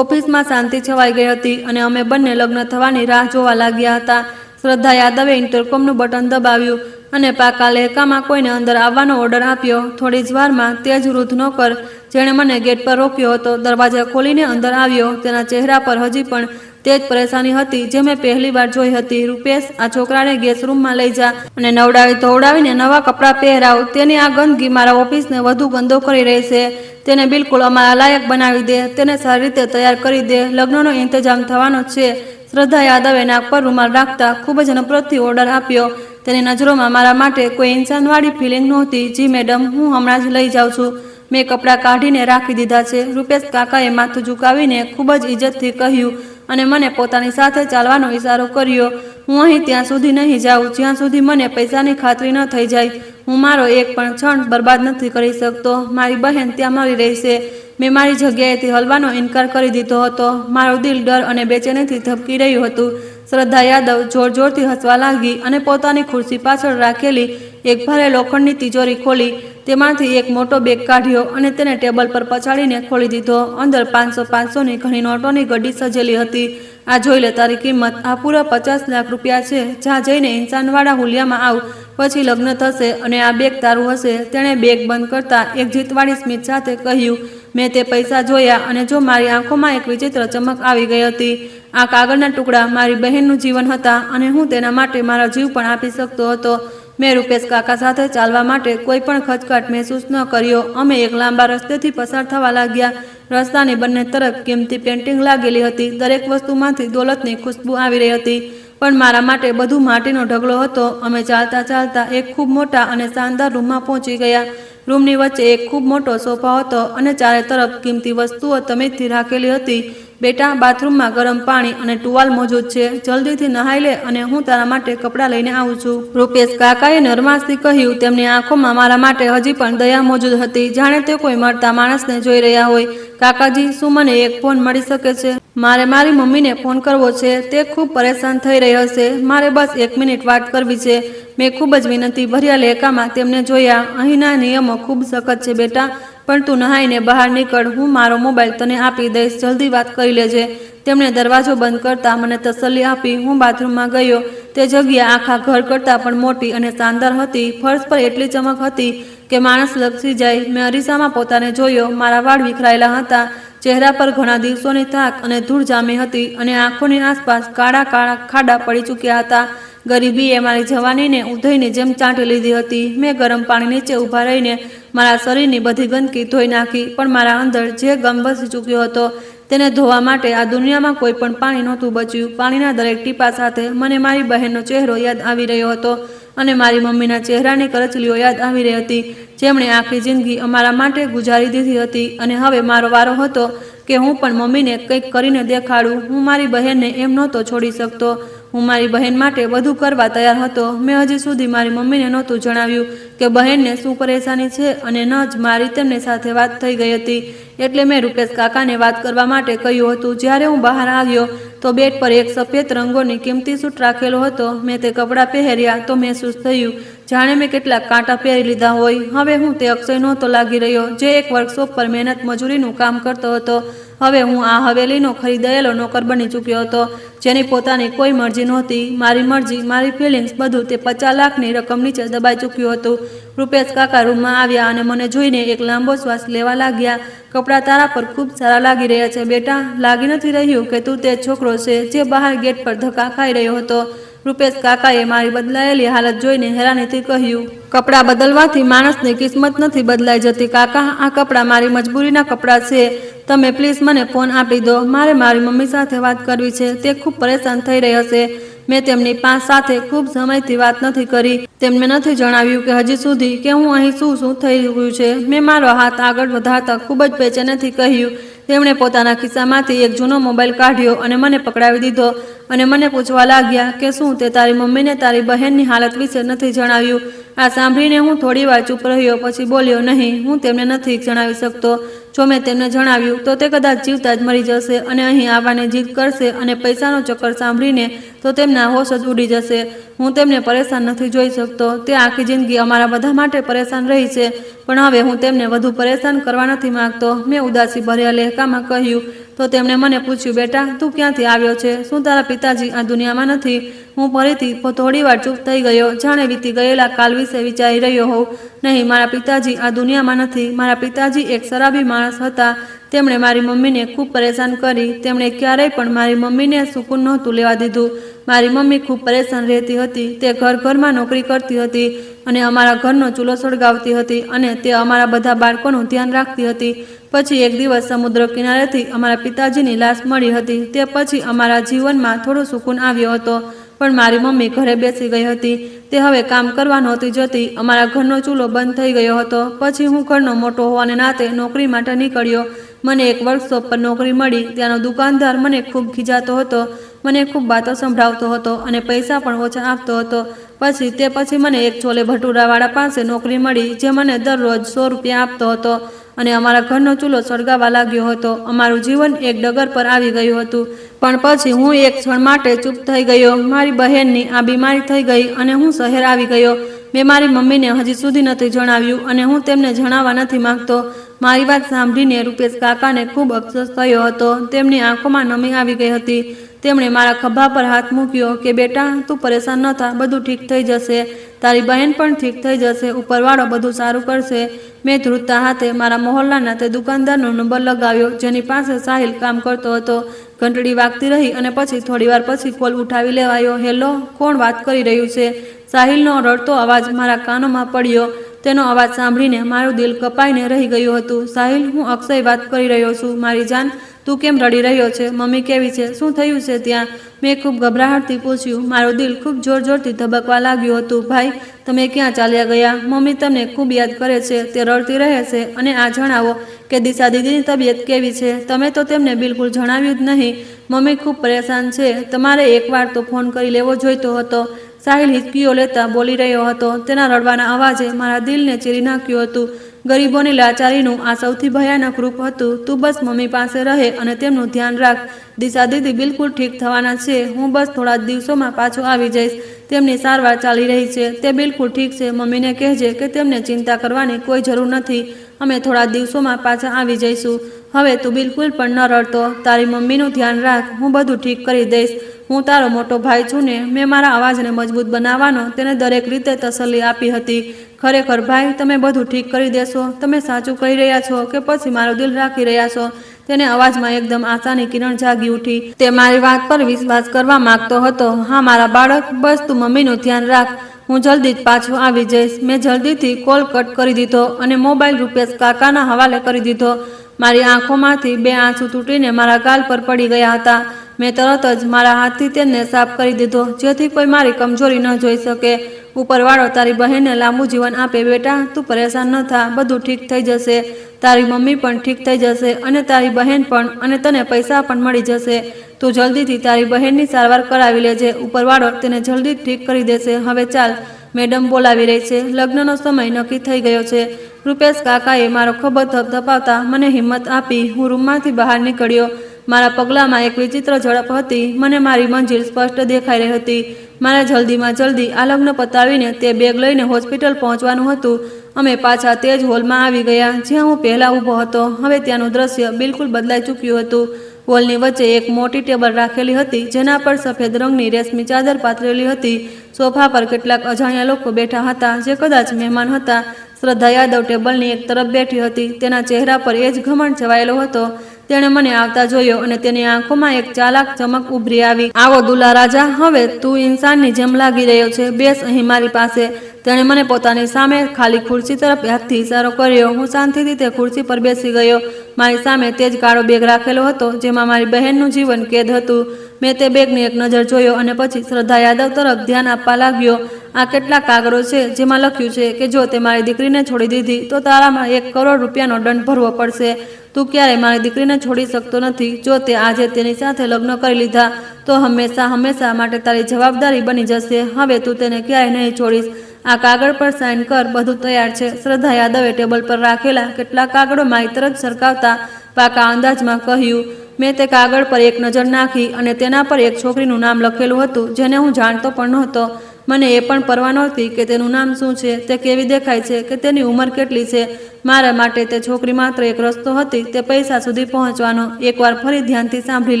ઓફિસમાં શાંતિ છવાઈ ગઈ હતી અને અમે બંને લગ્ન થવાની રાહ જોવા લાગ્યા હતા. શ્રદ્ધા યાદવે ઇન્ટરકોમનું બટન દબાવ્યું અને પાકા લહેકામાં કોઈને અંદર આવવાનો ઓર્ડર આપ્યો. થોડી જ વારમાં તે જ વૃદ્ધ નોકર જેણે મને ગેટ પર રોક્યો હતો દરવાજા ખોલીને અંદર આવ્યો. તેના ચહેરા પર હજી પણ તે જ પરેશાની હતી જે મેં પહેલી વાર જોઈ હતી. રૂપેશ, આ છોકરાને ગેસ રૂમમાં લઈ જા અને નવડાવી ધોવડાવીને નવા કપડાં પહેરાવ. તેની આ ગંદકી મારા ઓફિસને વધુ ગંદો કરી રહી છે. તેને બિલકુલ અમારા લાયક બનાવી દે. તેને સારી રીતે તૈયાર કરી દે. લગ્નનો ઇંતજામ થવાનો છે. શ્રદ્ધા યાદવે નાક પર રૂમાલ રાખતા ખૂબ જ નફરતથી ઓર્ડર આપ્યો. તેની નજરોમાં મારા માટે કોઈ ઇન્સાનવાળી ફિલિંગ નહોતી. જી મેડમ, હું હમણાં જ લઈ જાઉં છું. મેં કપડાં કાઢીને રાખી દીધા છે. રૂપેશ કાકાએ માથું ઝુકાવીને ખૂબ જ ઇજ્જતથી કહ્યું અને મને પોતાની સાથે ચાલવાનો ઇશારો કર્યો. હું અહીં ત્યાં સુધી નહીં જાઉં જ્યાં સુધી મને પૈસાની ખાતરી ન થઈ જાય. હું મારો એક પણ ક્ષણ બરબાદ નથી કરી શકતો. મારી બહેન ત્યાં મળી રહી છે. મેં મારી જગ્યાએથી હલવાનો ઇનકાર કરી દીધો હતો. મારું દિલ ડર અને બેચેનીથી ધબકી રહ્યું હતું. શ્રદ્ધા યાદવ જોર જોરથી હસવા લાગી અને પોતાની ખુરશી પાછળ રાખેલી એક ભારે લોખંડની તિજોરી ખોલી. તેમાંથી એક મોટો બેગ કાઢ્યો અને તેને ટેબલ પર પછાડીને ખોલી દીધો. અંદર 500-500ની ઘણી નોટોની ગड्डी સજેલી હતી. આ જોઈ લે તારી કિંમત. આ પૂરા 50 લાખ રૂપિયા છે. જ્યાં જઈને ઇન્સાનવાળા હુલિયામાં આવ, પછી લગ્ન થશે અને આ બેગ તારું હશે. તેણે બેગ બંધ કરતા એક જીતવાળી સ્મિત સાથે કહ્યું. મેં તે પૈસા જોયા અને જો મારી આંખોમાં એક વિચિત્ર ચમક આવી ગઈ હતી. આ કાગળના ટુકડા મારી બહેનનું જીવન હતા અને હું તેના માટે મારો જીવ પણ આપી શકતો હતો. મેં રૂપેશ કાકા સાથે ચાલવા માટે કોઈ પણ ખચકાટ મહેસૂસ ન કર્યો. અમે એક લાંબા રસ્તેથી પસાર થવા લાગ્યા. રસ્તાની બંને તરફ કિંમતી પેન્ટિંગ લાગેલી હતી. દરેક વસ્તુમાંથી દોલતની ખુશ્બુ આવી રહી હતી, પણ મારા માટે બધું માટીનો ઢગલો હતો. અમે ચાલતા ચાલતા એક ખૂબ મોટા અને શાનદાર રૂમમાં પહોંચી ગયા. રૂમની વચ્ચે એક ખૂબ મોટો સોફા હતો અને ચારે તરફ કિંમતી વસ્તુઓ તમીજથી રાખેલી હતી. બેટા, બાથરૂમમાં ગરમ પાણી અને ટુવાલ મોજૂદ છે. જલ્દીથી નહાઈ લે અને હું તારા માટે કપડાં લઈને આવું છું. રૂપેશ કાકાએ નરમાશથી કહ્યું. તેમની આંખોમાં મારા માટે હજી પણ દયા મોજૂદ હતી, જાણે તે કોઈ મરતા માણસને જોઈ રહ્યા હોય. કાકાજી, શું મને એક ફોન મળી શકે છે? મારે મારી મમ્મીને ફોન કરવો છે. તે ખૂબ પરેશાન થઈ રહી હશે. મારે બસ 1 મિનિટ વાત કરવી છે. મેં ખૂબ જ વિનંતી ભર્યા લહેકામાં તેમને જોયા. અહીંના નિયમો ખૂબ સખત છે બેટા, પણ તું નહાઈને બહાર નીકળ. હું મારો મોબાઈલ તને આપી દઈશ. જલ્દી વાત કરી લેજે. તેમણે દરવાજો બંધ કરતા મને તસલ્લી આપી. હું બાથરૂમમાં ગયો. તે જગ્યા આખા ઘર કરતાં પણ મોટી અને શાનદાર હતી. ફર્શ પર એટલી ચમક હતી કે માણસ લપસી જાય. મેં અરીસામાં પોતાને જોયો. મારા વાળ વિખરાયેલા હતા. ચહેરા પર ઘણા દિવસોની થાક અને ધૂળ જામી હતી અને આંખોની આસપાસ કાળા કાળા ખાડા પડી ચૂક્યા હતા. ગરીબીએ મારી જવાનીને ઉધઈની જેમ ચાંટી લીધી હતી. મેં ગરમ પાણી નીચે ઊભા રહીને મારા શરીરની બધી ગંદકી ધોઈ નાખી, પણ મારા અંદર જે ગમ વસી ચૂક્યો હતો તેને ધોવા માટે આ દુનિયામાં કોઈ પણ પાણી નહોતું બચ્યું. પાણીના દરેક ટીપા સાથે મને મારી બહેનનો ચહેરો યાદ આવી રહ્યો હતો અને મારી મમ્મીના ચહેરાની કરચલીઓ યાદ આવી રહી હતી, જેમણે આખી જિંદગી અમારા માટે ગુજારી દીધી હતી. અને હવે મારો વારો હતો કે હું પણ મમ્મીને કંઈક કરીને દેખાડું. હું મારી બહેનને એમ નહોતો છોડી શકતો. હું મારી બહેન માટે બધું કરવા તૈયાર હતો. મેં હજી સુધી મારી મમ્મીને નહોતું જણાવ્યું કે બહેનને શું પરેશાની છે અને ન જ મારી તેમની સાથે વાત થઈ ગઈ હતી. એટલે મેં રૂપેશ કાકાને વાત કરવા માટે કહ્યું હતું. જ્યારે હું બહાર આવ્યો તો બેડ પર એક સફેદ રંગોની કિંમતી સૂટ રાખેલો હતો. મેં તે કપડાં પહેર્યા તો મહેસૂસ થયું જાણે મેં કેટલાક કાંટા પહેરી લીધા હોય. હવે હું તે અક્ષય નહોતો લાગી રહ્યો જે એક વર્કશોપ પર મહેનત મજૂરીનું કામ કરતો હતો. હવે હું આ હવેલીનો ખરીદાયેલો નોકર બની ચૂક્યો હતો જેની પોતાની કોઈ મરજી નહોતી. મારી મરજી, મારી ફિલિંગ્સ બધું તે 50 લાખની રકમ નીચે દબાઈ ચૂક્યું હતું. રૂપેશ કાકા રૂમમાં આવ્યા અને મને જોઈને એક લાંબો શ્વાસ લેવા લાગ્યા. કપડાં તારા પર ખૂબ સારા લાગી રહ્યા છે બેટા. લાગી નથી રહ્યું કે તું તે છોકરો છે જે બહાર ગેટ પર ધક્કા ખાઈ રહ્યો હતો? રૂપેશ કાકાએ મારી બદલાયેલી હાલત જોઈને હેરાનીથી કહ્યું. કપડાં બદલવાથી માણસની કિસ્મત નથી બદલાઈ જતી કાકા. આ કપડાં મારી મજબૂરીના કપડાં છે. તમે પ્લીઝ મને ફોન આપી દો. મારે મારી મમ્મી સાથે વાત કરવી છે. તે ખૂબ પરેશાન થઈ રહી હશે. મેં તેમની સાથે ખૂબ સમયથી વાત નથી કરી. તેમને નથી જણાવ્યું કે હજી સુધી કે હું અહીં શું થઈ રહ્યું છે. મેં મારો હાથ આગળ વધારતા ખૂબ જ બેચેનીથી કહ્યું. તેમણે પોતાના ખિસ્સામાંથી એક જૂનો મોબાઈલ કાઢ્યો અને મને પકડાવી દીધો અને મને પૂછવા લાગ્યા કે શું તે તારી મમ્મીને તારી બહેનની હાલત વિશે નથી જણાવ્યું? આ સાંભળીને હું થોડી વાર ચૂપ રહ્યો. પછી બોલ્યો, નહીં, હું તેમને નથી જણાવી શકતો. જો મેં તેમને જણાવ્યું તો તે કદાચ જીવતા જ મરી જશે અને અહીં આવવાની જીદ કરશે અને પૈસાનો ચક્કર સાંભળીને તો તેમના હોશ જ ઉડી જશે. હું તેમને પરેશાન નથી જોઈ શકતો. તે આખી જિંદગી અમારા બધા માટે પરેશાન રહી છે પણ હવે હું તેમને વધુ પરેશાન કરવા નથી માંગતો. મેં ઉદાસી ભર્યા લહેકામાં કહ્યું. તો તેમણે મને પૂછ્યું, બેટા તું ક્યાંથી આવ્યો છે? શું તારા પિતાજી આ દુનિયામાં નથી? હું ફરીથી થોડી વાર ચૂપ થઈ ગયો જાણે વીતી ગયેલા કાલ વિશે વિચારી રહ્યો હોઉં. નહીં, મારા પિતાજી આ દુનિયામાં નથી. મારા પિતાજી એક શરાબી માણસ હતા. તેમણે મારી મમ્મીને ખૂબ પરેશાન કરી. તેમણે ક્યારેય પણ મારી મમ્મીને સુકૂન નહોતું લેવા દીધું. મારી મમ્મી ખૂબ પરેશાન રહેતી હતી. તે ઘરમાં નોકરી કરતી હતી અને અમારા ઘરનો ચૂલો સળગાવતી હતી અને તે અમારા બધા બાળકોનું ધ્યાન રાખતી હતી. પછી એક દિવસ સમુદ્ર કિનારેથી અમારા પિતાજીની લાશ મળી હતી. તે પછી અમારા જીવનમાં થોડો સુકૂન આવ્યો હતો. પણ મારી મમ્મી ઘરે બેસી ગઈ હતી. તે હવે કામ કરવા નહોતી જતી. અમારા ઘરનો ચૂલો બંધ થઈ ગયો હતો. પછી હું ઘરનો મોટો હોવાને નાતે નોકરી માટે નીકળ્યો. મને એક વર્કશોપ પર નોકરી મળી. ત્યાંનો દુકાનદાર મને ખૂબ ખીજાતો હતો. મને ખૂબ વાતો સંભળાવતો હતો અને પૈસા પણ ઓછા આપતો હતો. પછી મને એક છોલે ભટુરાવાળા પાસે નોકરી મળી જે મને દરરોજ 100 રૂપિયા આપતો હતો અને અમારા ઘરનો ચૂલો સળગાવવા લાગ્યો હતો. અમારું જીવન એક ડગર પર આવી ગયું હતું. પણ પછી હું એક ક્ષણ માટે ચૂપ થઈ ગયો. મારી બહેનની આ બીમારી થઈ ગઈ અને હું શહેર આવી ગયો. મેં મારી મમ્મીને હજી સુધી નથી જણાવ્યું અને હું તેમને જણાવવા નથી માંગતો. મારી વાત સાંભળીને રૂપેશ કાકાને ખૂબ અફસોસ થયો હતો. તેમની આંખોમાં નમી આવી ગઈ હતી. તેમણે મારા ખભા પર હાથ મૂક્યો કે બેટા તું પરેશાન ન થા. બધું ઠીક થઈ જશે. તારી બહેન પણ ઠીક થઈ જશે. ઉપરવાળો બધું સારું કરશે. મેં ધ્રુજતા હાથે મારા મોહલ્લાના તે દુકાનદારનો નંબર લગાવ્યો જેની પાસે સાહિલ કામ કરતો હતો. ઘંટડી વાગતી રહી અને પછી થોડીવાર પછી કોલ ઉઠાવી લેવાયો. હેલો, કોણ વાત કરી રહ્યું છે? સાહિલનો રડતો અવાજ મારા કાનોમાં પડ્યો. તેનો અવાજ સાંભળીને મારું દિલ કપાઈને રહી ગયું હતું. સાહિલ, હું અક્ષય વાત કરી રહ્યો છું. મારી જાન, તું કેમ રડી રહ્યો છે? મમ્મી કેવી છે? શું થયું છે ત્યાં? મેં ખૂબ ગભરાહટથી પૂછ્યું. મારું દિલ ખૂબ જોરથી ધબકવા લાગ્યું હતું. ભાઈ, તમે ક્યાં ચાલ્યા ગયા? મમ્મી તમને ખૂબ યાદ કરે છે. તે રડતી રહે છે. અને આ જણાવો કે દિશા દીદીની તબિયત કેવી છે? તમે તો તેમને બિલકુલ જણાવ્યું જ નહીં. મમ્મી ખૂબ પરેશાન છે. તમારે એકવાર તો ફોન કરી લેવો જોઈતો હતો. સાહિલ હિચકીઓ લેતા બોલી રહ્યો હતો. તેના રડવાના અવાજે મારા દિલને ચીરી નાખ્યું હતું. ગરીબોની લાચારીનું આ સૌથી ભયાનક રૂપ હતું. તું બસ મમ્મી પાસે રહે અને તેમનું ધ્યાન રાખ. દિશા દીદી બિલકુલ ઠીક થવાના છે. હું બસ થોડા દિવસોમાં પાછો આવી જઈશ. તેમની સારવાર ચાલી રહી છે. તે બિલકુલ ઠીક છે. મમ્મીને કહેજે કે તેમને ચિંતા કરવાની કોઈ જરૂર નથી. અમે થોડા દિવસોમાં પાછા આવી જઈશું. હવે તું બિલકુલ પણ ન રડતો. તારી મમ્મીનું ધ્યાન રાખ. હું બધું ઠીક કરી દઈશ. હું તારો મોટો ભાઈ છું ને. મેં મારા અવાજને મજબૂત બનાવવાનો તેને દરેક રીતે તસલ્લી આપી હતી. ખરેખર ભાઈ, તમે બધું ઠીક કરી દેશો? તમે સાચું કહી રહ્યા છો કે પછી મારું દિલ રાખી રહ્યા છો? તેને અવાજમાં એકદમ આશાની કિરણ જાગી ઉઠી. તે મારી વાત પર વિશ્વાસ કરવા માંગતો હતો. હા મારા બાળક, બસ તું મમ્મીનું ધ્યાન રાખ. હું જલ્દી જ પાછો આવી જઈશ. મેં જલ્દીથી કોલ કટ કરી દીધો અને મોબાઈલ રૂપેશ કાકાના હવાલે કરી દીધો. મારી આંખોમાંથી 2 આંસુ તૂટીને મારા ગાલ પર પડી ગયા હતા. મેં તરત જ મારા હાથથી તેને સાફ કરી દીધો જેથી કોઈ મારી કમજોરી ન જોઈ શકે. ઉપરવાળો તારી બહેનને લાંબુ જીવન આપે. બેટા, તું પરેશાન ન થા, બધું ઠીક થઈ જશે. તારી મમ્મી પણ ઠીક થઈ જશે અને તારી બહેન પણ, અને તને પૈસા પણ મળી જશે. તું જલ્દીથી તારી બહેનની સારવાર કરાવી લેજે. ઉપરવાળો તેને જલ્દી ઠીક કરી દેશે. હવે ચાલ, મેડમ બોલાવી રહી છે. લગ્નનો સમય નક્કી થઈ ગયો છે. રૂપેશ કાકાએ મારો ખભો ધપધપાવતા મને હિંમત આપી. હું રૂમમાંથી બહાર નીકળ્યો. મારા પગલામાં એક વિચિત્ર ઝડપ હતી. મને મારી મંજિલ સ્પષ્ટ દેખાઈ રહી હતી. મારે જલ્દીમાં જલ્દી આ લગ્ન પતાવીને તે બેગ લઈને હોસ્પિટલ પહોંચવાનું હતું. અમે પાછા તે જ હોલમાં આવી ગયા જ્યાં હું પહેલાં ઊભો હતો. હવે ત્યાંનું દ્રશ્ય બિલકુલ બદલાઈ ચૂક્યું હતું. હોલની વચ્ચે એક મોટી ટેબલ રાખેલી હતી જેના પર સફેદ રંગની રેશમી ચાદર પાથરેલી હતી. સોફા પર કેટલાક અજાણ્યા લોકો બેઠા હતા જે કદાચ મહેમાન હતા. શ્રદ્ધા યાદવ ટેબલની એક તરફ બેઠી હતી. તેના ચહેરા પર એ જ ઘમંડ છવાયેલો હતો. તેણે મને આવતા જોયો અને તેની આંખોમાં એક ચાલાક ચમક ઉભરી આવી. આવો દુલ્હા રાજા, હવે તું ઇન્સાનની જેમ લાગી રહ્યો છે. બેસ અહીં મારી પાસે. તેણે મને પોતાની સામે ખાલી ખુરશી તરફ હાથથી ઇશારો કર્યો. હું શાંતિથી તે ખુરશી પર બેસી ગયો. મારી સામે તે જ કાળો બેગ રાખેલો હતો જેમાં મારી બહેનનું જીવન કેદ હતું. મેં તે બેગની એક નજર જોયો અને પછી શ્રદ્ધા યાદવ તરફ ધ્યાન આપવા લાગ્યો. આ કેટલાક કાગળો છે જેમાં લખ્યું છે કે જો તે મારી દીકરીને છોડી દીધી તો તારામાં 1 કરોડ રૂપિયાનો દંડ ભરવો પડશે. તું ક્યારેય મારી દીકરીને છોડી શકતો નથી. જો તે આજે તેની સાથે લગ્ન કરી લીધા તો હંમેશા માટે તારી જવાબદારી બની જશે. હવે તું તેને ક્યારેય નહીં છોડીશ. આ કાગળ પર સાઇન કર. બધું તૈયાર છે. શ્રદ્ધા યાદવે ટેબલ પર રાખેલા કેટલાક કાગળો મારી તરફ સરકાવતા પાકા અંદાજમાં કહ્યું. મેં તે કાગળ પર એક નજર નાખી અને તેના પર એક છોકરીનું નામ લખેલું હતું જેને હું જાણતો પણ નહોતો. મને એ પણ પરવા નહોતી કે તેનું નામ શું છે, તે કેવી દેખાય છે, કે તેની ઉંમર કેટલી છે. મારા માટે તે છોકરી માત્ર એક રસ્તો હતી, તે પૈસા સુધી પહોંચવાનો. એકવાર ફરી ધ્યાનથી સાંભળી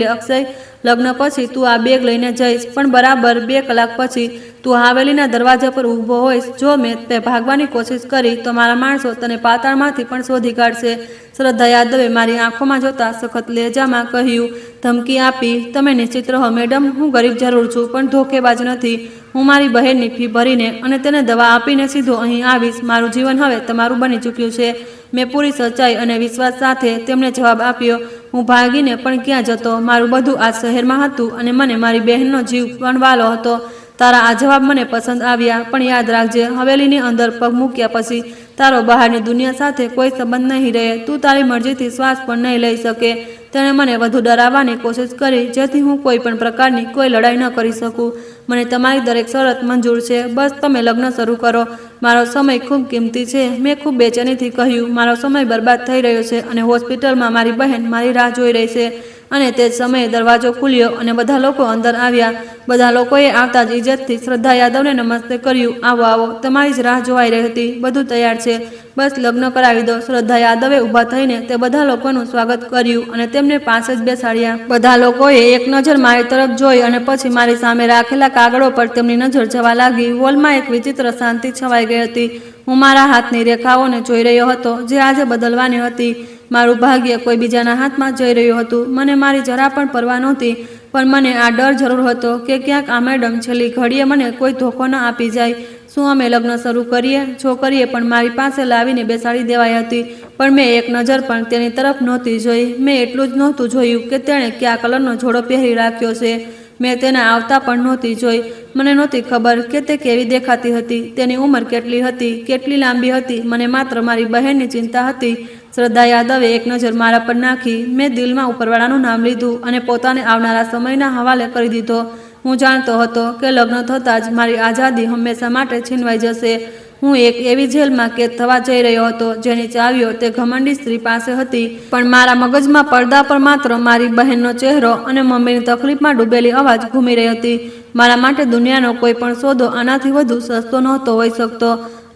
લે અક્ષય, લગ્ન પછી તું આ બેગ લઈને જઈશ, પણ બરાબર 2 કલાક પછી તું હાવેલીના દરવાજા પર ઊભો હોઈશ. જો મેં તે ભાગવાની કોશિશ કરી તો મારા માણસો તને પાતાળમાંથી પણ શોધી કાઢશે. શ્રદ્ધા યાદવે મારી આંખોમાં જોતા સખત લહેજામાં કહ્યું. ધમકી આપી. તમે નિશ્ચિત રહો મેડમ, હું ગરીબ જરૂર છું પણ ધોકેબાજ નથી. હું મારી બહેનની ફી ભરીને અને તેને દવા આપીને સીધો અહીં આવીશ. મારું જીવન હવે તમારું બની ચૂક્યું છે. મેં પૂરી સચ્ચાઈ અને વિશ્વાસ સાથે તેમને જવાબ આપ્યો. હું ભાગીને પણ ક્યાં જતો. મારું બધું આ શહેરમાં હતું અને મને મારી બહેનનો જીવ પણ વાલો હતો. તારા આ જવાબ મને પસંદ આવ્યા, પણ યાદ રાખજે, હવેલીની અંદર પગ મૂક્યા પછી તારો બહારની દુનિયા સાથે કોઈ સંબંધ નહીં રહે. તું તારી મરજીથી શ્વાસ પણ નહીં લઈ શકે. તેણે મને વધુ ડરાવવાની કોશિશ કરી જેથી હું કોઈ પણ પ્રકારની કોઈ લડાઈ ન કરી શકું. મને તમારી દરેક શરત મંજૂર છે. બસ તમે લગ્ન શરૂ કરો. મારો સમય ખૂબ કિંમતી છે. મેં ખૂબ બેચેનીથી કહ્યું. મારો સમય બરબાદ થઈ રહ્યો છે અને હોસ્પિટલમાં મારી બહેન મારી રાહ જોઈ રહી છે. અને તે જ સમયે દરવાજો ખુલ્યો અને બધા લોકો અંદર આવ્યા. બધા લોકોએ આવતા જ ઇજ્જતથી શ્રદ્ધા યાદવને નમસ્તે કર્યું. આવો આવો, તમારી જ રાહ જોવાઈ રહી હતી. બધું તૈયાર છે, બસ લગ્ન કરાવી દો. શ્રદ્ધા યાદવે ઊભા થઈને તે બધા લોકોનું સ્વાગત કર્યું અને તેમને પાસે જ બેસાડ્યા. બધા લોકોએ એક નજર મારી તરફ જોઈ અને પછી મારી સામે રાખેલા કાગળો પર તેમની નજર જવા લાગી. હોલમાં એક વિચિત્ર શાંતિ છવાઈ ગઈ હતી. હું મારા હાથની રેખાઓને જોઈ રહ્યો હતો જે આજે બદલવાની હતી. મારું ભાગ્ય કોઈ બીજાના હાથમાં જઈ રહ્યું હતું. મને મારી જરા પણ પરવા નહોતી, પણ મને આ ડર જરૂર હતો કે ક્યાંક આ મેડમ છેલ્લી ઘડીએ મને કોઈ ધોકો ન આપી જાય. શું અમે લગ્ન શરૂ કરીએ? છોકરીએ પણ મારી પાસે લાવીને બેસાડી દેવાઈ હતી, પણ મેં એક નજર પણ તેની તરફ નહોતી જોઈ. મેં એટલું જ નહોતું જોયું કે તેણે કયા કલરનો જોડો પહેરી રાખ્યો છે. મેં તેને આવતા પણ નહોતી જોઈ. મને નહોતી ખબર કે તે કેવી દેખાતી હતી, તેની ઉંમર કેટલી હતી, કેટલી લાંબી હતી. મને માત્ર મારી બહેનની ચિંતા હતી. શ્રદ્ધા યાદવે એક નજર મારા પર નાખી. મેં દિલમાં ઉપરવાળાનું નામ લીધું અને પોતાને આવનારા સમયના હવાલે કરી દીધો. હું જાણતો હતો કે લગ્ન થતાં જ મારી આઝાદી હંમેશા માટે છીનવાઈ જશે. હું એક એવી જેલમાં કેદ થવા જઈ રહ્યો હતો જેની ચાવીઓ તે ઘમંડી સ્ત્રી પાસે હતી. પણ મારા મગજમાં પડદા પર માત્ર મારી બહેનનો ચહેરો અને મમ્મીની તકલીફમાં ડૂબેલી અવાજ ઘૂમી રહી હતી. મારા માટે દુનિયાનો કોઈ પણ સોદો આનાથી વધુ સસ્તો નહોતો હોઈ શકતો.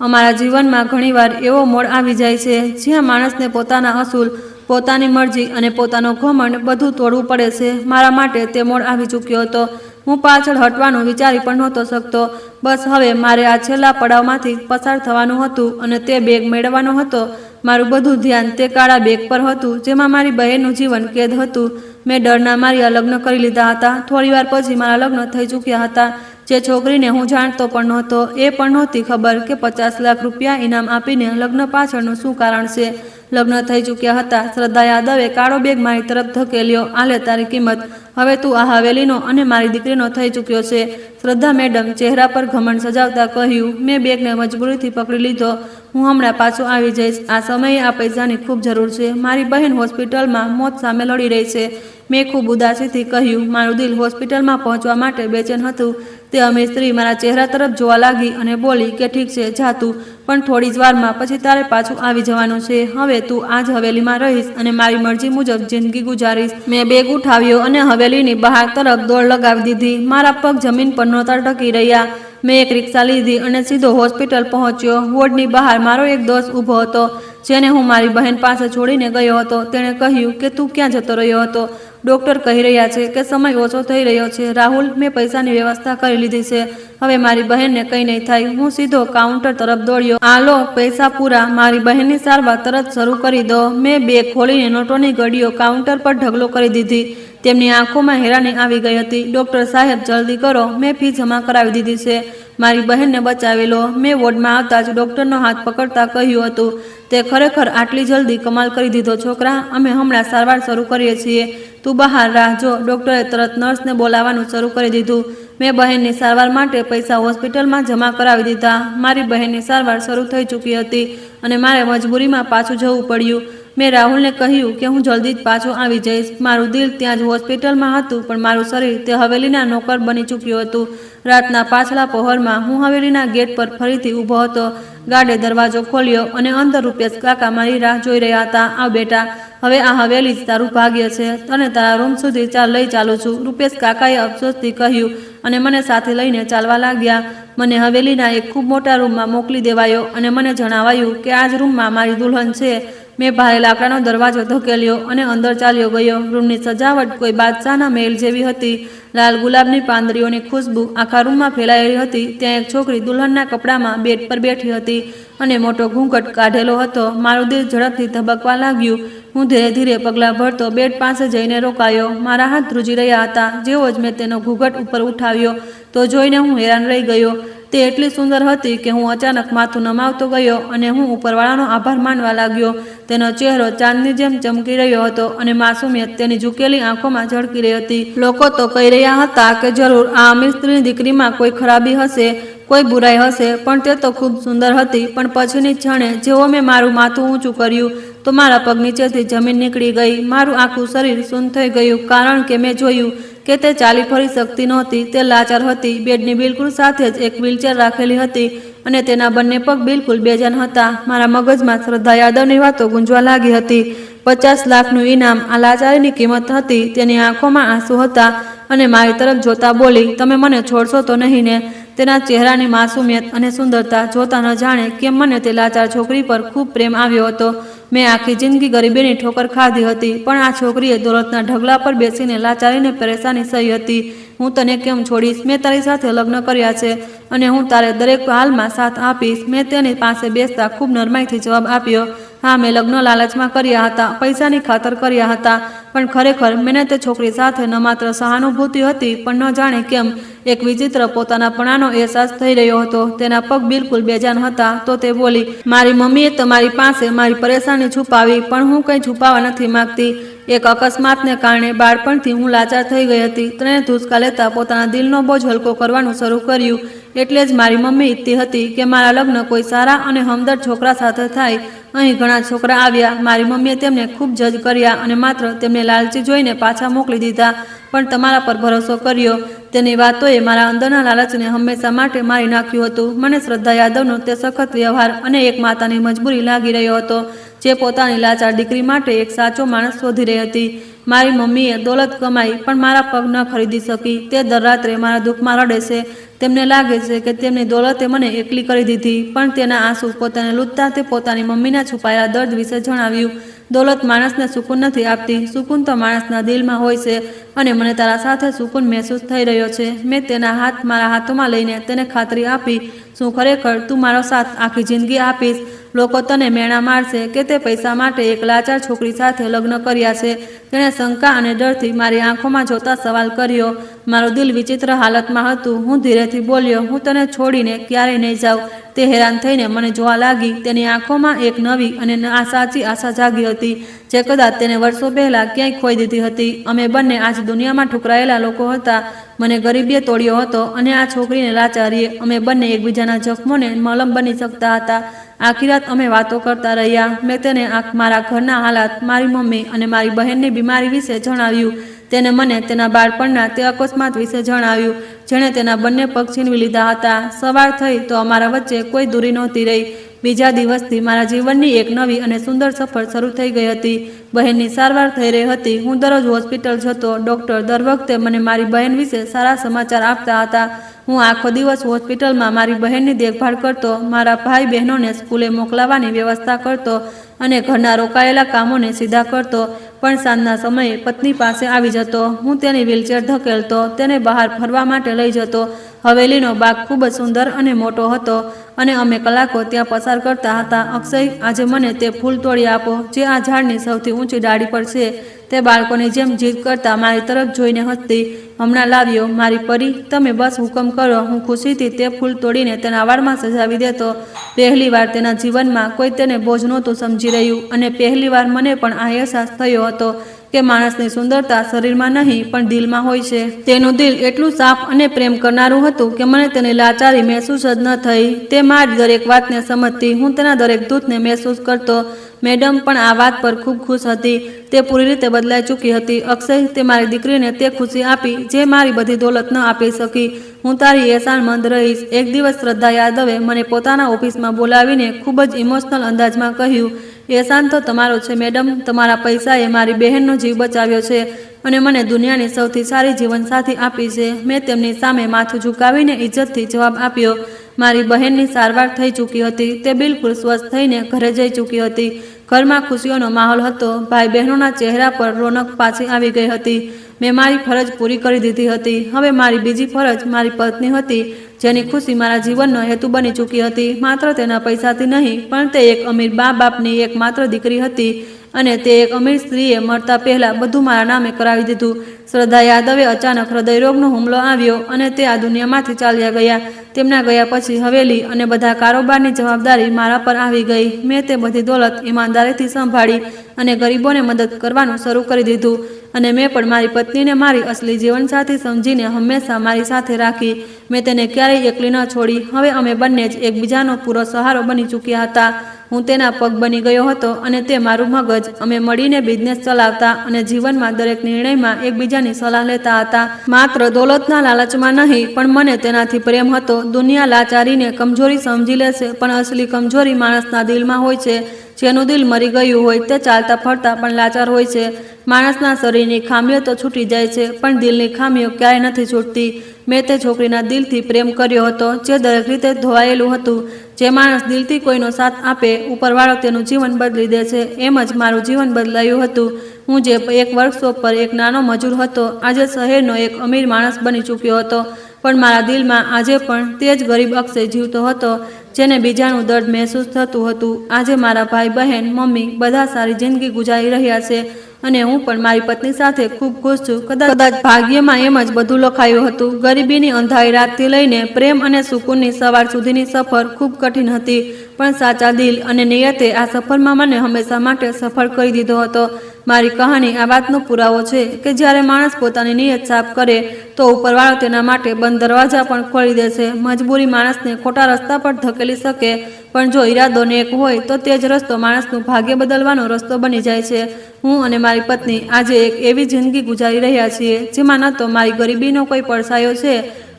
અમારા જીવનમાં ઘણીવાર એવો મોડ આવી જાય છે જ્યાં માણસને પોતાના અસૂલ, પોતાની મરજી અને પોતાનો ઘમંડ બધું તોડવું પડે છે. મારા માટે તે મોડ આવી ચૂક્યો હતો. હું પાછળ હટવાનું વિચારી પણ નહોતો શકતો. બસ હવે મારે આ છેલ્લા પડાવમાંથી પસાર થવાનું હતું અને તે બેગ મેળવવાનો હતો. મારું બધું ધ્યાન તે કાળા બેગ પર હતું જેમાં મારી બહેનનું જીવન કેદ હતું. મેં ડરના મારી લગ્ન કરી લીધા હતા. થોડીવાર પછી મારા લગ્ન થઈ ચૂક્યા હતા. જે છોકરીને હું જાણતો પણ નહોતો, એ પણ નહોતી ખબર કે 50 લાખ રૂપિયા ઇનામ આપીને લગ્ન પાછળનું શું કારણ છે. લગ્ન થઈ ચૂક્યા હતા. શ્રદ્ધા યાદવે કાળો બેગ મારી તરફ ધકેલ્યો. આલે તારી કિંમત, હવે તું આ હવેલીનો અને મારી દીકરીનો થઈ ચૂક્યો છે. શ્રદ્ધા મેડમ ચહેરા પર ઘમંડ સજાવતા કહ્યું. મેં બેગને મજબૂરીથી પકડી લીધો. હું હમણાં પાછો આવી જઈશ. આ સમયે આ પૈસાની ખૂબ જરૂર છે. મારી બહેન હોસ્પિટલમાં મોત સામે લડી રહી છે. મેં ખૂબ ઉદાસીથી કહ્યું. મારું દિલ હોસ્પિટલમાં પહોંચવા માટે બેચેન હતું. તે અમીર સ્ત્રી મારા ચહેરા તરફ જોવા લાગી અને બોલી કે ઠીક છે, જા તું, પણ થોડી જ વારમાં પછી તારે પાછું આવી જવાનું છે. હવે તું આ જ હવેલીમાં રહીશ અને મારી મરજી મુજબ જિંદગી ગુજારીશ. મેં બેગ ઉઠાવ્યો અને હવેલીની બહાર તરફ દોડ લગાવી દીધી. મારા પગ જમીન પર નહોતા ટકી રહ્યા. મેં એક રિક્ષા લીધી અને સીધો હોસ્પિટલ પહોંચ્યો. વોર્ડની બહાર મારો એક દોસ્ત ઊભો હતો, જેને હું મારી બહેન પાસે છોડીને ગયો હતો. તેણે કહ્યું કે તું ક્યાં જતો રહ્યો હતો? ડૉક્ટર કહી રહ્યા છે કે સમય ઓછો થઈ રહ્યો છે. રાહુલ, મેં પૈસાની વ્યવસ્થા કરી લીધી છે. હવે મારી બહેનને કંઈ નહીં થાય. હું સીધો કાઉન્ટર તરફ દોડ્યો. આ લો પૈસા પૂરા. મારી બહેનની સારવાર તરત શરૂ કરી દો. મેં બેગ ખોલીને નોટોની ઘડીઓ કાઉન્ટર પર ઢગલો કરી દીધી. તેમની આંખોમાં હેરાની આવી ગઈ હતી. ડૉક્ટર સાહેબ, જલ્દી કરો, મેં ફી જમા કરાવી દીધી છે. મારી બહેનને બચાવી લો. મેં વોર્ડમાં આવતા જ ડૉક્ટરનો હાથ પકડતા કહ્યું હતું. તે ખરેખર આટલી જલ્દી કમાલ કરી દીધો છોકરા. અમે હમણાં સારવાર શરૂ કરીએ છીએ. તું બહાર રાહ જો. ડૉક્ટરે તરત નર્સને બોલાવવાનું શરૂ કરી દીધું. મેં બહેનની સારવાર માટે પૈસા હોસ્પિટલમાં જમા કરાવી દીધા. મારી બહેનની સારવાર શરૂ થઈ ચૂકી હતી અને મારે મજબૂરીમાં પાછું જવું પડ્યું. મેં રાહુલને કહ્યું કે હું જલ્દી જ પાછો આવી જઈશ. મારું દિલ ત્યાં જ હોસ્પિટલમાં હતું, પણ મારું શરીર તે હવેલીના નોકર બની ચૂક્યું હતું. રાતના પાછલા પહોરમાં હું હવેલીના ગેટ પર ફરીથી ઊભો હતો. ગાર્ડે દરવાજો ખોલ્યો અને અંદર રૂપેશ કાકા મારી રાહ જોઈ રહ્યા હતા. આવ બેટા, હવે આ હવેલી જ તારું ભાગ્ય છે. અને તારા રૂમ સુધી લઈ ચાલું છું, રૂપેશ કાકાએ અફસોસથી કહ્યું અને મને સાથે લઈને ચાલવા લાગ્યા. મને હવેલીના એક ખૂબ મોટા રૂમમાં મોકલી દેવાયો અને મને જણાવાયું કે આ જ રૂમમાં મારી દુલ્હન છે. મેં ભારે લાકડાનો દરવાજો ધકેલ્યો અને અંદર ચાલ્યો ગયો. રૂમની સજાવટ કોઈ બાદશાહના મહેલ જેવી હતી. લાલ ગુલાબની પાંદડીઓની ખુશ્બુ આખા રૂમમાં ફેલાયેલી હતી. ત્યાં એક છોકરી દુલ્હનના કપડામાં બેડ પર બેઠી હતી અને મોટો ઘૂંઘટ કાઢેલો હતો. મારું દિલ ઝડપથી ધબકવા લાગ્યું. હું ધીરે ધીરે પગલાં ભરતો બેડ પાસે જઈને રોકાયો. મારા હાથ ધ્રુજી રહ્યા હતા. જેવો જ મેં તેનો ઘૂંઘટ ઉપર ઉઠાવ્યો તો જોઈને હું હેરાન રહી ગયો. તે એટલી સુંદર હતી કે હું અચાનક માથું નમાવતો ગયો અને હું ઉપરવાળાનો આભાર માનવા લાગ્યો. તેનો ચહેરો ચાંદની જેમ ચમકી રહ્યો હતો અને માસુમિયત તેની ઝૂકેલી આંખોમાં ઝળકી રહી હતી. લોકો તો કહી રહ્યા હતા કે જરૂર આ અમીર સ્ત્રીની દીકરીમાં કોઈ ખરાબી હશે, કોઈ બુરાઈ હશે, પણ તે તો ખૂબ સુંદર હતી. પણ પછીની ક્ષણે જેવો મેં મારું માથું ઊંચું કર્યું તો મારા પગ નીચેથી જમીન નીકળી ગઈ. મારું આખું શરીર સૂન થઈ ગયું, કારણ કે મેં જોયું કે તે ચાલી ફરી શકતી નહોતી. તે લાચાર હતી. બેડની બિલકુલ સાથે જ એક વ્હીલચેર રાખેલી હતી અને તેના બંને પગ બિલકુલ બેજાન હતા. મારા મગજમાં શ્રદ્ધા યાદવની વાતો ગુંજવા લાગી હતી. 50 લાખનું ઇનામ આ લાચારીની કિંમત હતી. તેની આંખોમાં આંસુ હતા અને મારી તરફ જોતા બોલી, તમે મને છોડશો તો નહીં ને? તેના ચહેરાની માસુમિયત અને સુંદરતા જોતા ન જાણે કેમ મને તે લાચાર છોકરી પર ખૂબ પ્રેમ આવ્યો હતો. મેં આખી જિંદગી ગરીબીની ઠોકર ખાધી હતી, પણ આ છોકરીએ દોલતના ઢગલા પર બેસીને લાચારીને પરેશાની સહી હતી. હું તને કેમ છોડીશ? મેં તારી સાથે લગ્ન કર્યા છે અને હું તારે દરેક હાલમાં સાથ આપીશ. મેં તેની પાસે બેસતા ખૂબ નરમાઈથી જવાબ આપ્યો. હા, મેં લગ્ન લાલચમાં કર્યા હતા, પૈસાની ખાતર કર્યા હતા, પણ ખરેખર મને તે છોકરી સાથે ન માત્ર સહાનુભૂતિ હતી, પણ ન જાણે કેમ એક વિચિત્ર પોતાનાપણાનો અહેસાસ થઈ રહ્યો હતો. તેના પગ બિલકુલ બેજાન હતા. તો તે બોલી, મારી મમ્મીએ તમારી પાસે મારી પરેશાની છુપાવી, પણ હું કંઈ છુપાવવા નથી માંગતી. એક અકસ્માતને કારણે બાળપણથી હું લાચાર થઈ ગઈ હતી. તેણે ધુસકા લેતા પોતાના દિલનો બોજ હલકો કરવાનું શરૂ કર્યું. એટલે જ મારી મમ્મી ઈચ્છતી હતી કે મારા લગ્ન કોઈ સારા અને હમદર્દ છોકરા સાથે થાય. અહીં ઘણા છોકરા આવ્યા. મારી મમ્મીએ તેમને ખૂબ જજ કર્યા અને માત્ર તેમને લાલચી જોઈને પાછા મોકલી દીધા, પણ તમારા પર ભરોસો કર્યો. તેની વાતોએ મારા અંદરના લાલચને હંમેશા માટે મારી નાખ્યું હતું. મને શ્રદ્ધા યાદવનો તે સખત વ્યવહાર અને એક માતાની મજબૂરી લાગી રહ્યો હતો, જે પોતાની લાચાર દીકરી માટે એક સાચો માણસ શોધી રહી હતી. મારી મમ્મીએ દોલત કમાઈ પણ મારા પગ ન ખરીદી શકી. તે દર રાત્રે મારા દુઃખમાં રડે છે. તેમને લાગે છે કે તેમની દોલતે મને એકલી કરી દીધી. પણ તેના આંસુ પોતાને લૂંટતા તે પોતાની મમ્મીના છુપાયેલા દર્દ વિશે જણાવ્યું. દોલત માણસને સુકૂન નથી આપતી. સુકૂન તો માણસના દિલમાં હોય છે અને મને તારા સાથે સુકૂન મહેસૂસ થઈ રહ્યો છે. મેં તેના હાથ મારા હાથોમાં લઈને તેને ખાતરી આપી, શું ખરેખર તું મારો સાથ આખી જિંદગી આપીશ? લોકો તને મેણા મારશે કે તે પૈસા માટે એક લાચાર છોકરી સાથે લગ્ન કર્યા છે. તેણે શંકા અને ડરથી મારી આંખોમાં જોતા સવાલ કર્યો. મારું દિલ વિચિત્ર હાલતમાં હતું. હું ધીરેથી બોલ્યો, હું તને છોડીને ક્યારેય નહીં જાઉં. તે હેરાન થઈને મને જોવા લાગી. તેની આંખોમાં એક નવી અને સાચી આશા જાગી હતી, જે કદાચ તેને વર્ષો પહેલાં ક્યાંય ખોઈ દીધી હતી. અમે બંને આજ દુનિયામાં ઠુકરાયેલા લોકો હતા. મને ગરીબીએ તોડ્યો હતો અને આ છોકરીને લાચારીએ. અમે બંને એકબીજાના જખમોને મલમ બની શકતા હતા. આખી રાત અમે વાતો કરતા રહ્યા. મેં તેને મારા ઘરના હાલાત, મારી મમ્મી અને મારી બહેનની બીમારી વિશે જણાવ્યું. તેને મને તેના બાળપણના તે અકસ્માત વિશે જણાવ્યું, જેણે તેના બંને પગ છીનવી લીધા હતા. સવાર થઈ તો અમારા વચ્ચે કોઈ દૂરી નહોતી રહી. બીજા દિવસથી મારા જીવનની એક નવી અને સુંદર સફર શરૂ થઈ ગઈ હતી. બહેનની સારવાર થઈ રહી હતી. હું દરરોજ હોસ્પિટલ જતો. ડૉક્ટર દર વખતે મને મારી બહેન વિશે સારા સમાચાર આપતા હતા. હું આખો દિવસ હોસ્પિટલમાં મારી બહેનની દેખભાળ કરતો, મારા ભાઈ બહેનોને સ્કૂલે મોકલાવવાની વ્યવસ્થા કરતો અને ઘરના રોકાયેલા કામોને સીધા કરતો. પણ સાંજના સમયે પત્ની પાસે આવી જતો. હું તેની વ્હીલચેર ધકેલતો, તેને બહાર ફરવા માટે લઈ જતો. હવેલીનો બાગ ખૂબ જ સુંદર અને મોટો હતો અને અમે કલાકો ત્યાં પસાર કરતા હતા. અક્ષય, આજે મને તે ફૂલ તોડી આપો જે આ ઝાડની સૌથી ઊંચી ડાળી પર છે. તે બાળકોની જેમ જીદ કરતા મારી તરફ જોઈને હસતી. હમણાં લાવ્યો મારી પરી, તમે બસ હુકમ કરો. હું ખુશીથી તે ફૂલ તોડીને તેના વાળમાં સજાવી દેતો. પહેલીવાર તેના જીવનમાં કોઈ તેને બોજ નહોતું સમજી રહ્યું અને પહેલીવાર મને પણ આ અહેસાસ થયો હતો કે માણસની સુંદરતા શરીરમાં નહીં પણ દિલમાં હોય છે. તેનું દિલ એટલું સાફ અને પ્રેમ કરનારું હતું કે મને તેની લાચારી મહેસૂસ જ ન થઈ. તે મારી દરેક વાતને સમજતી. હું તેના દરેક દુઃખને મહેસૂસ કરતો. મેડમ પણ આ વાત પર ખૂબ ખુશ હતી. તે પૂરી રીતે બદલાઈ ચૂકી હતી. અક્ષય, તે મારી દીકરીને તે ખુશી આપી જે મારી બધી દોલત ન આપી શકી. હું તારી એહસાનમંદ રહીશ. એક દિવસ શ્રદ્ધા યાદવે મને પોતાના ઓફિસમાં બોલાવીને ખૂબ જ ઇમોશનલ અંદાજમાં કહ્યું, એહસાન તો તમારો છે મેડમ. તમારા પૈસાએ મારી બહેનનો જીવ બચાવ્યો છે અને મને દુનિયાની સૌથી સારી જીવનસાથી આપી છે. મેં તેમની સામે માથું ઝુકાવીને ઇજ્જતથી જવાબ આપ્યો. મારી બહેનની સારવાર થઈ ચૂકી હતી. તે બિલકુલ સ્વસ્થ થઈને ઘરે જઈ ચૂકી હતી. ઘરમાં ખુશીઓનો માહોલ હતો. ભાઈ બહેનોના ચહેરા પર રોનક પાછી આવી ગઈ હતી. મેં મારી ફરજ પૂરી કરી દીધી હતી. હવે મારી બીજી ફરજ મારી પત્ની હતી, જેની ખુશી મારા જીવનનો હેતુ બની ચૂકી હતી. માત્ર તેના પૈસાથી નહીં, પણ તે એક અમીર મા બાપની એક માત્ર દીકરી હતી અને તે એક અમીર સ્ત્રીએ મળતા પહેલાં બધું મારા નામે કરાવી દીધું. શ્રદ્ધા યાદવે અચાનક હૃદયરોગનો હુમલો આવ્યો અને તે આ દુનિયામાંથી ચાલ્યા ગયા. તેમના ગયા પછી હવેલી અને બધા કારોબારની જવાબદારી મારા પર આવી ગઈ. મેં તે બધી દોલત ઈમાનદારીથી સંભાળી અને ગરીબોને મદદ કરવાનું શરૂ કરી દીધું. અને મેં પણ મારી પત્નીને મારી અસલી જીવનસાથી સમજીને હંમેશા મારી સાથે રાખી. મેં તેને ક્યારેય એકલી ન છોડી. હવે અમે બંને જ એકબીજાનો પૂરો સહારો બની ચૂક્યા હતા. હું તેના પગ બની ગયો હતો અને તે મારું મગજ. અમે મળીને બિઝનેસ ચલાવતા અને જીવનમાં દરેક નિર્ણયમાં એકબીજાની સલાહ લેતા હતા. માત્ર દોલતના લાલચમાં નહીં, પણ મને તેનાથી પ્રેમ હતો. દુનિયા લાચારીને કમજોરી સમજી લેશે, પણ અસલી કમજોરી માણસના દિલમાં હોય છે. જેનું દિલ મરી ગયું હોય તે ચાલતા ફરતા પણ લાચાર હોય છે. માણસના શરીરની ખામીઓ તો છૂટી જાય છે, પણ દિલની ખામીઓ ક્યારેય નથી છૂટતી. મેં તે છોકરીના દિલથી પ્રેમ કર્યો હતો, જે દરેક રીતે ધોવાયેલું હતું. જે માણસ દિલથી કોઈનો સાથ આપે, ઉપરવાળો તેનું જીવન બદલી દે છે. એમ જ મારું જીવન બદલાયું હતું. હું જે એક વર્કશોપ પર એક નાનો મજૂર હતો, આજે શહેરનો એક અમીર માણસ બની ચૂક્યો હતો. પણ મારા દિલમાં આજે પણ તે જ ગરીબ અક્ષય જીવતો હતો, જેને બીજાનું દર્દ મહેસૂસ થતું હતું. આજે મારા ભાઈ બહેન, મમ્મી બધા સારી જિંદગી ગુજારી રહ્યા છે અને હું પણ મારી પત્ની સાથે ખૂબ ખુશ છું. કદાચ ભાગ્યમાં એમ જ બધું લખાયું હતું. ગરીબીની અંધારી રાતથી લઈને પ્રેમ અને સુકૂનની સવાર સુધીની સફર ખૂબ કઠિન હતી, પણ સાચા દિલ અને નિયતે આ સફરમાં મને હંમેશા માટે સફળ કરી દીધો હતો. મારી કહાની આ વાતનો પુરાવો છે કે જ્યારે માણસ પોતાની નિયત સાફ કરે તો ઉપરવાળો તેના માટે બંધ દરવાજા પણ ખોલી દે છે. મજબૂરી માણસને ખોટા રસ્તા પર ધકેલી શકે, પણ જો ઈરાદો નેક હોય તો તે જ રસ્તો માણસનું ભાગ્ય બદલવાનો રસ્તો બની જાય છે. હું અને મારી પત્ની આજે એક એવી જિંદગી ગુજારી રહ્યા છીએ જેમાં ન તો મારી ગરીબીનો કોઈ પડછાયો છે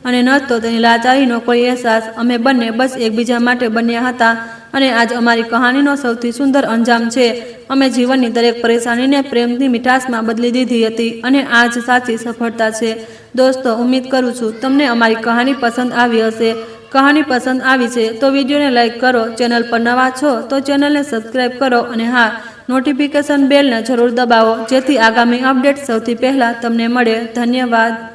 અને ન તો તેની લાચારીનો કોઈ અહેસાસ. અમે બંને બસ એકબીજા માટે બન્યા હતા અને આજ અમારી કહાનીનો સૌથી સુંદર અંજામ છે. અમે જીવનની દરેક પરેશાનીને પ્રેમની મીઠાશમાં બદલી દીધી હતી અને આ જ સાચી સફળતા છે. દોસ્તો, ઉમ્મીદ કરું છું તમને અમારી કહાની પસંદ આવી હશે. કહાની પસંદ આવી છે તો વિડીયોને લાઇક કરો. ચેનલ પર નવા છો તો ચેનલને સબસ્ક્રાઈબ કરો અને હા, નોટિફિકેશન બેલને જરૂર દબાવો, જેથી આગામી અપડેટ સૌથી પહેલાં તમને મળે. ધન્યવાદ.